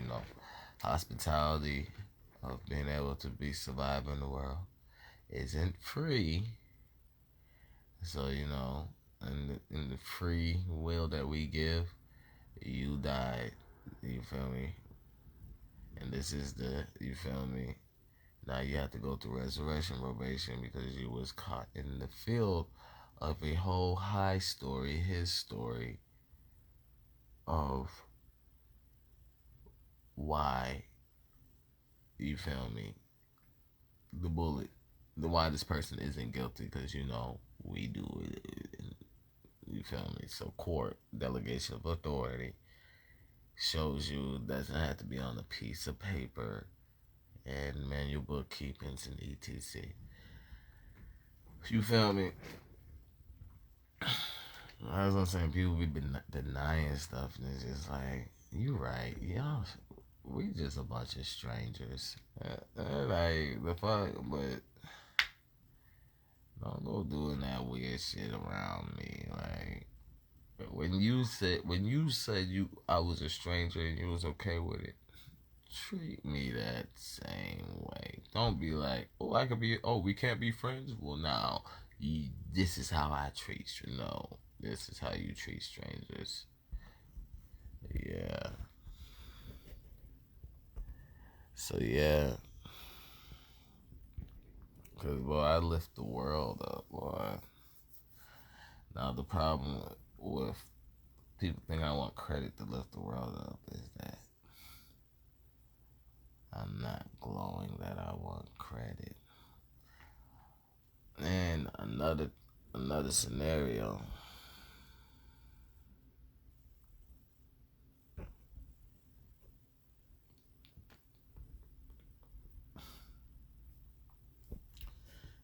hospitality of being able to be survive in the world isn't free. So, in the free will that we give, you died. You feel me? And this is you feel me? Now you have to go through resurrection probation because you was caught in the field of a whole high story, his story of why, you feel me, the bullet, why this person isn't guilty because, we do it, you feel me? So court, delegation of authority, shows you doesn't have to be on a piece of paper and manual bookkeepings and etc. You feel me? I was gonna say people be denying stuff, and it's just like, you right, we just a bunch of strangers. Like the fuck, but don't go doing that weird shit around me. Like when you said I was a stranger and you was okay with it, treat me that same way. Don't be like, we can't be friends. Well, now this is how I treat you. No, this is how you treat strangers. Yeah. So yeah, cause boy, I lift the world up, boy. Now the problem with people think I want credit to lift the world up is that I'm not glowing that I want credit. And another scenario.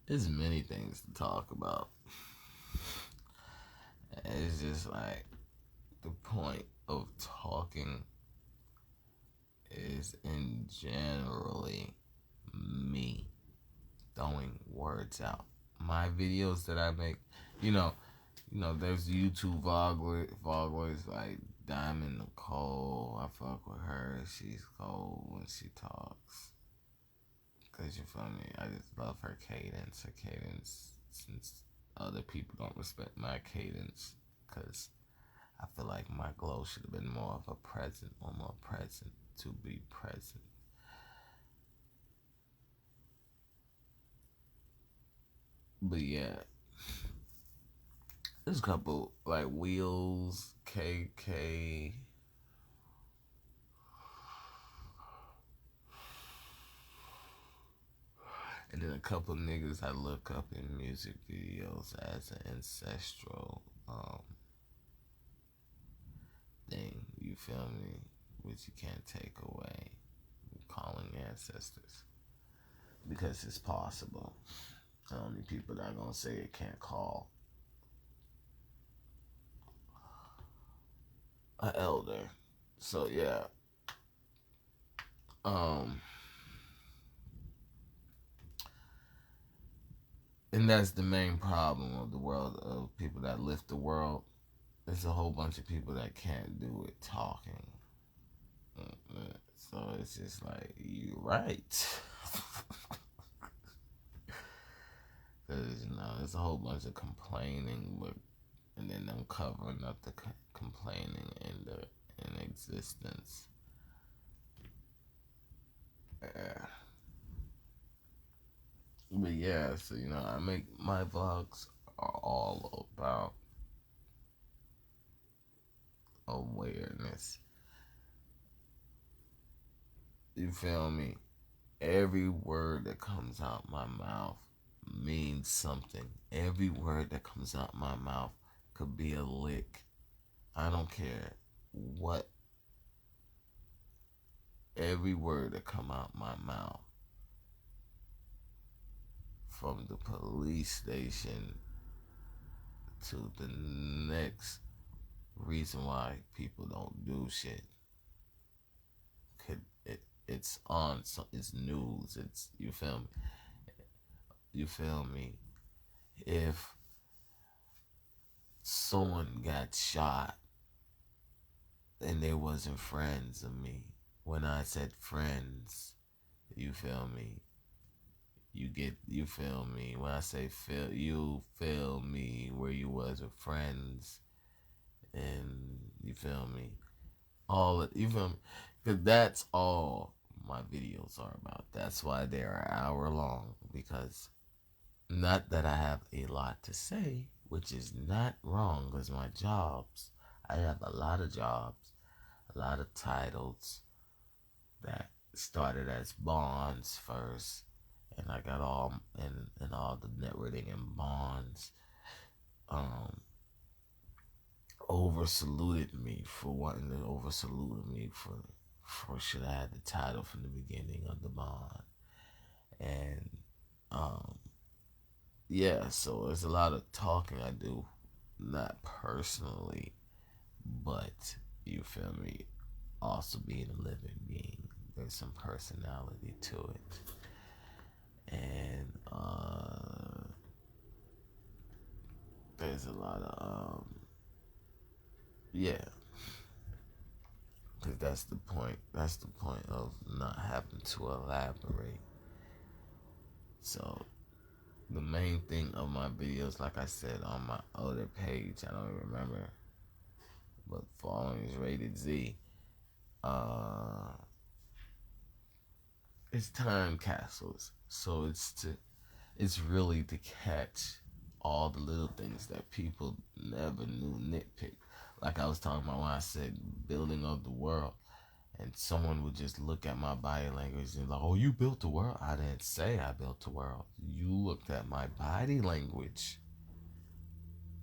There's many things to talk about. It's just like the point of talking is in generally me throwing words out. My videos that I make, there's YouTube vloggers like Diamond Nicole. I fuck with her. She's cold when she talks. Cause you feel me? I just love her cadence. Since other people don't respect my cadence, cause I feel like my glow should have been more of a present, or more present to be present. But yeah, there's a couple like Wheels, KK, and then a couple niggas I look up in music videos as an ancestral thing. You feel me? Which you can't take away. Calling ancestors because it's possible. The only people that are gonna say it can't call an elder. So yeah. And that's the main problem of the world, of people that lift the world. There's a whole bunch of people that can't do it talking. So it's just like, you're right. Because, there's a whole bunch of complaining, and then them covering up the complaining in existence. Yeah. But yeah, so I make my vlogs are all about awareness. You feel me? Every word that comes out my mouth means something. Every word that comes out my mouth could be a lick. I don't care what. Every word that come out my mouth, from the police station to the next reason why people don't do shit, it's on. So it's news. It's, you feel me? You feel me? If someone got shot and they wasn't friends of me. When I said friends, you feel me? You feel me? When I say feel, you feel me where you was with friends, and you feel me? You feel me? Because that's all my videos are about. That's why they're an hour long, because not that I have a lot to say, which is not wrong, because my jobs, I have a lot of jobs, a lot of titles that started as bonds first, and I got all the networking and bonds over saluted me for wanting to over salute me for should I had the title from the beginning of the bond. And um yeah, so there's a lot of talking I do, not personally, but you feel me, also being a living being, there's some personality to it. And there's a lot of yeah, because that's the point of not having to elaborate. So the main thing of my videos, like I said on my other page, I don't even remember, but following is rated Z. Uh, it's time capsules, so it's really to catch all the little things that people never knew nitpick. Like I was talking about when I said building of the world, and someone would just look at my body language and like, "Oh, you built the world." I didn't say I built the world. You looked at my body language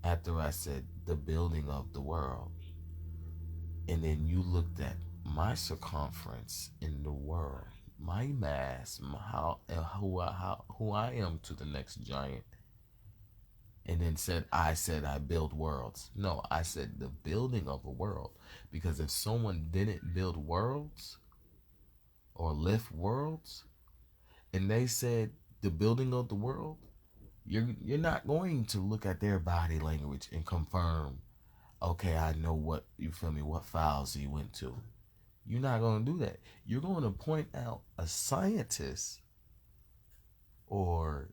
after I said the building of the world, and then you looked at my circumference in the world, my mass, who I am to the next giant, and then I said I build worlds. No, I said the building of a world, because if someone didn't build worlds or lift worlds, and they said the building of the world, you're not going to look at their body language and confirm, okay, I know what you feel me, what files he went to. You're not going to do that. You're going to point out a scientist, or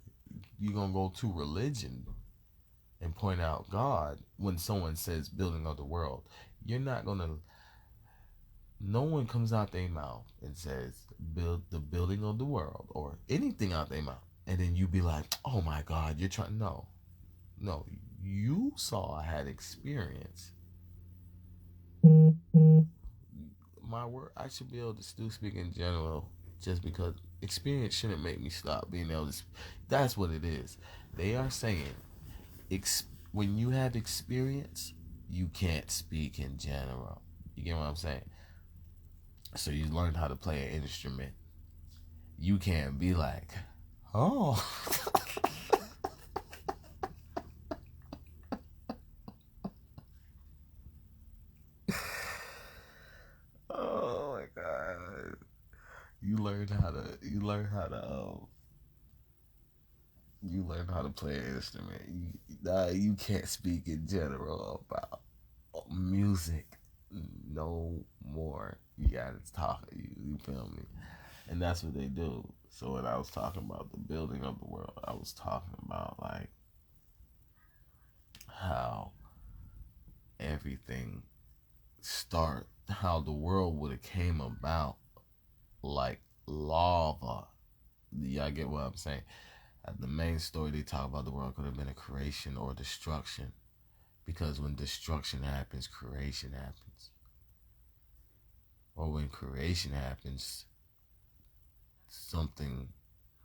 you're going to go to religion and point out God when someone says building of the world. You're not going to, no one comes out their mouth and says build the building of the world or anything out their mouth. And then you be like, oh my God, you're trying. No, you saw I had experience. My word, I should be able to still speak in general, just because experience shouldn't make me stop being able to. That's what it is. They are saying, when you have experience, you can't speak in general. You get what I'm saying? So you learn how to play an instrument. You can't be like, oh. Oh my God. You learn how to play an instrument. You can't speak in general about music no more. You gotta talk. You feel me? And that's what they do. So when I was talking about the building of the world, I was talking about like how everything how the world would have came about like lava. Y'all get what I'm saying? At the main story, they talk about the world could have been a creation or destruction, because when destruction happens, creation happens. Or when creation happens, something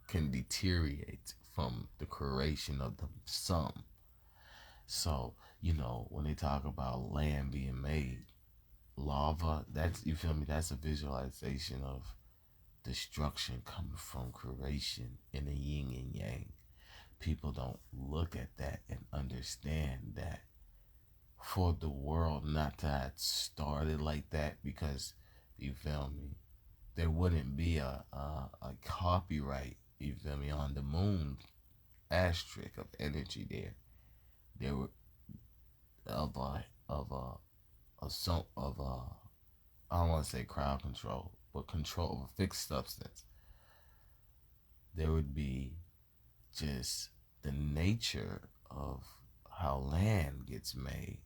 can deteriorate from the creation of the some. So, when they talk about land being made, lava, that's, you feel me, that's a visualization of destruction coming from creation in the yin and yang. People don't look at that and understand that for the world not to have started like that, because, you feel me, there wouldn't be a copyright, you feel me, on the moon asterisk of energy there. There were of of a I don't want to say crowd control, but control of a fixed substance, there would be just the nature of how land gets made.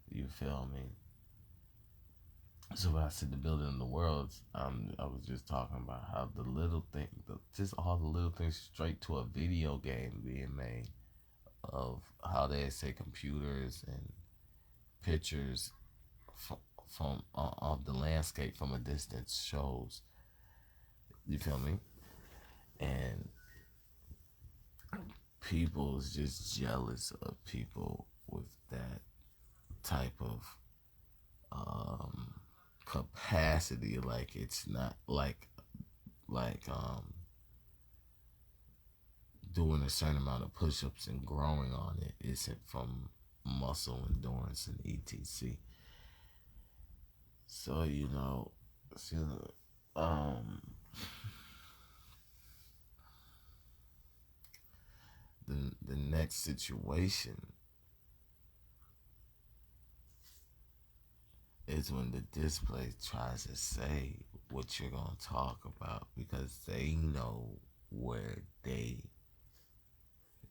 You feel me? So when I said the building of the worlds, I was just talking about how the little thing, just all the little things, straight to a video game being made, of how they say computers and pictures from of the landscape from a distance shows. You feel me? And people's just jealous of people with that type of capacity. Like it's not like doing a certain amount of push-ups and growing on it isn't from muscle endurance and etc. So um the next situation is when the display tries to say what you're gonna talk about, because they know where they,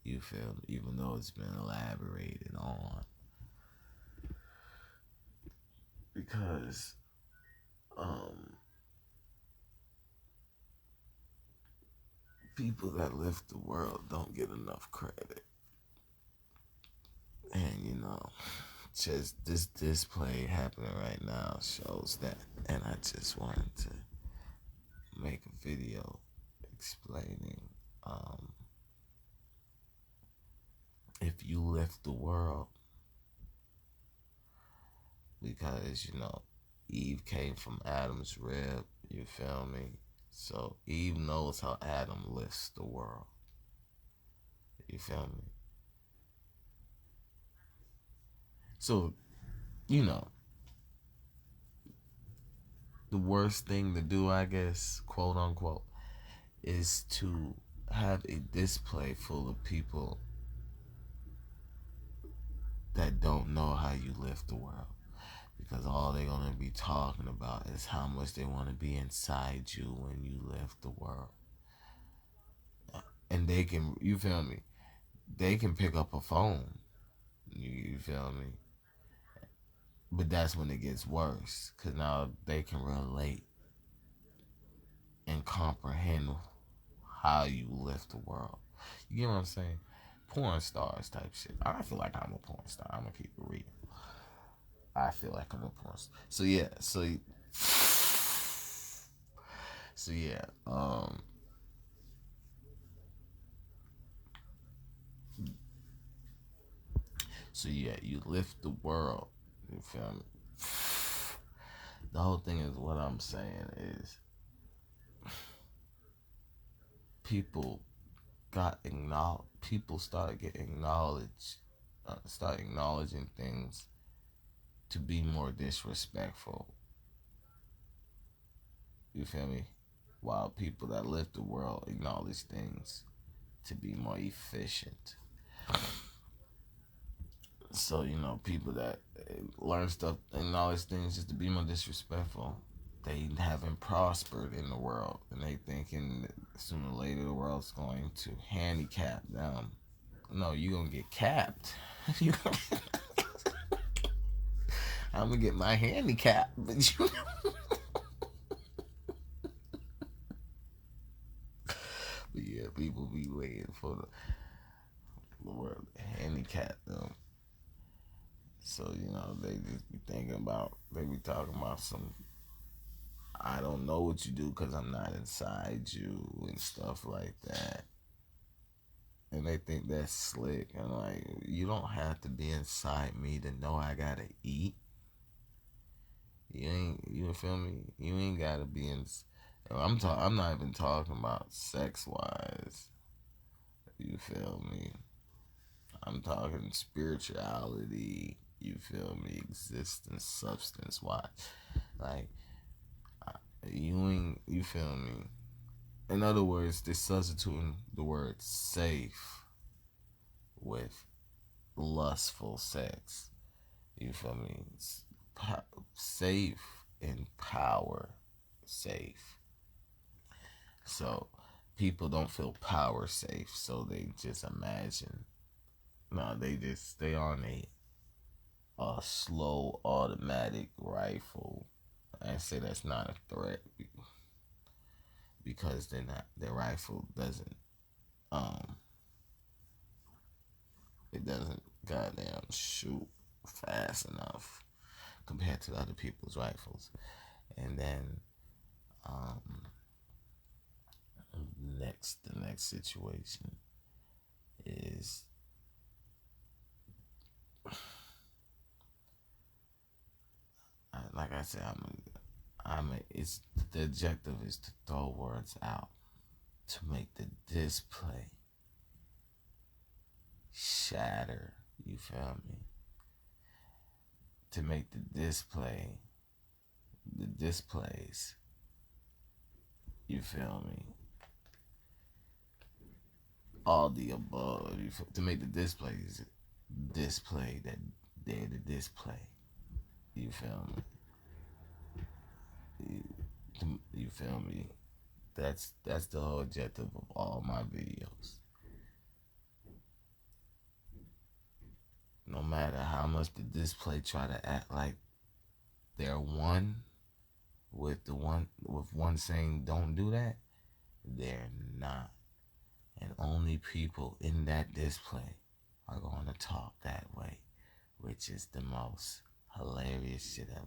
you feel me, even though it's been elaborated on. Because people that lift the world don't get enough credit. And just this display happening right now shows that. And I just wanted to make a video explaining, if you lift the world, because Eve came from Adam's rib, you feel me? So Eve knows how Adam lifts the world. You feel me? So, the worst thing to do, I guess, quote unquote, is to have a display full of people that don't know how you lift the world. Because all they're going to be talking about is how much they want to be inside you when you lift the world. And they can, you feel me? They can pick up a phone. You feel me? But that's when it gets worse. Because now they can relate and comprehend how you lift the world. You get what I'm saying? Porn stars type shit. I feel like I'm a porn star. I'm going to keep it real. I feel like I'm a porn star. So yeah. So yeah. So yeah, you lift the world. You feel me? The whole thing is, what I'm saying is, people people started getting acknowledged, start acknowledging things to be more disrespectful. You feel me? While people that lift the world acknowledge things to be more efficient. So, people that learn stuff, acknowledge things just to be more disrespectful, they haven't prospered in the world. And they thinking sooner or later the world's going to handicap them. No, you're going to get capped. I'm going to get my handicap. But but yeah, people be waiting for the world to handicap them. So, they just be they be talking about some, I don't know what you do because I'm not inside you and stuff like that. And they think that's slick. And like, you don't have to be inside me to know I gotta eat. You feel me? You ain't gotta be in. I'm not even talking about sex wise. You feel me? I'm talking spirituality. You feel me? Existence, substance wise. Like, you feel me? In other words, they're substituting the word safe with lustful sex. You feel me? Safe and power safe. So people don't feel power safe, so they just imagine. No, they just stay on a slow automatic rifle and say that's not a threat because they're not. Their rifle doesn't um it doesn't goddamn shoot fast enough compared to other people's rifles. And then um the next situation is like I said, it's the objective is to throw words out to make the display shatter. You feel me? To make the displays. You feel me? All the above. To make the displays display that they're the display. You feel me? You feel me? That's the whole objective of all my videos. No matter how much the display try to act like they're one with one saying don't do that, they're not. And only people in that display are going to talk that way, which is the most hilarious shit ever.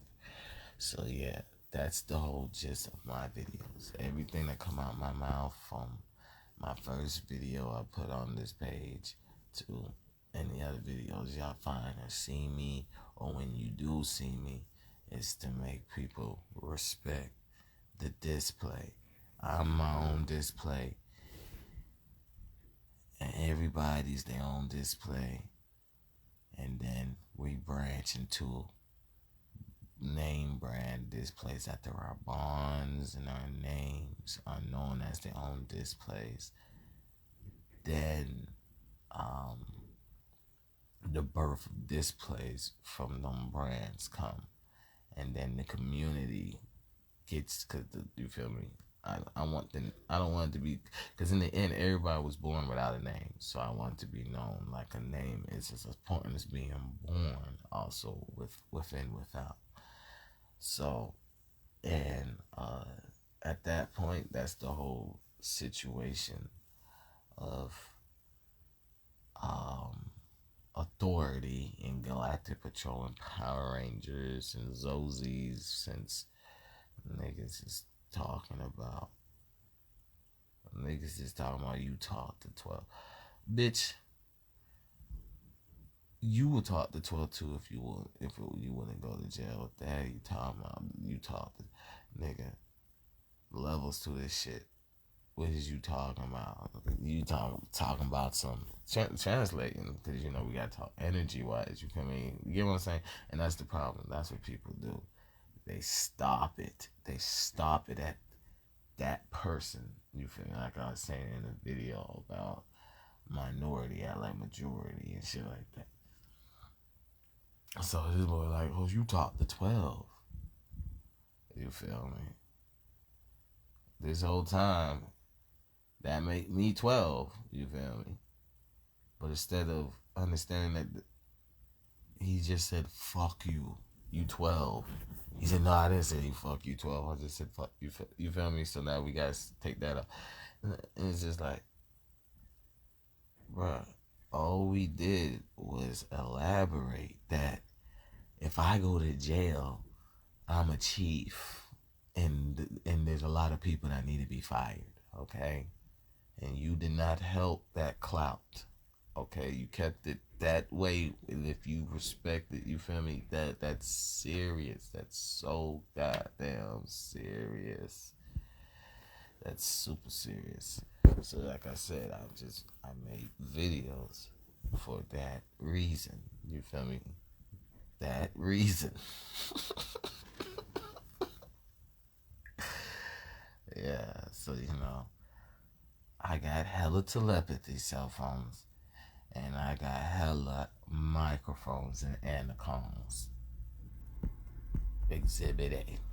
So yeah, that's the whole gist of my videos. Everything that come out my mouth from my first video I put on this page to any other videos y'all find or see me, or when you do see me, is to make people respect the display. I'm my own display, and everybody's their own display. And then we branch into name brand displays after our bonds and our names are known as their own displays. Then the birth of displays from them brands come, and then the community gets, cause you feel me. I don't want it to be, because in the end everybody was born without a name, so I want it to be known like a name is as important as being born, also within without. So, and at that point, that's the whole situation of authority in Galactic Patrol and Power Rangers and Zozis, since niggas is talking about you taught the 12. Bitch, you would talk the 12 too if you wouldn't go to jail. What the hell you talking about? You taught the nigga levels to this shit. What is you talking about? You talking about some translating, because you know we gotta talk energy wise. You feel me? You get what I'm saying? And that's the problem. That's what people do. They stop it. They stop it at that person. You feel me? Like I was saying in the video about minority, I like majority and shit like that. So this boy like, oh, you taught the 12. You feel me? This whole time, that make me 12. You feel me? But instead of understanding that, he just said, fuck you. You 12. He said, no, I didn't say you fuck you 12. I just said fuck you. You feel me? So now we got to take that up. And it's just like, bruh, all we did was elaborate that if I go to jail, I'm a chief, and there's a lot of people that need to be fired, okay? And you did not help that clout, okay? You kept it that way, and if you respect it, you feel me? That's serious. That's so goddamn serious. That's super serious. So like I said, I made videos for that reason. You feel me? That reason. Yeah, so you know, I got hella telepathy cell phones, and I got hella microphones and anacondas. Exhibit A.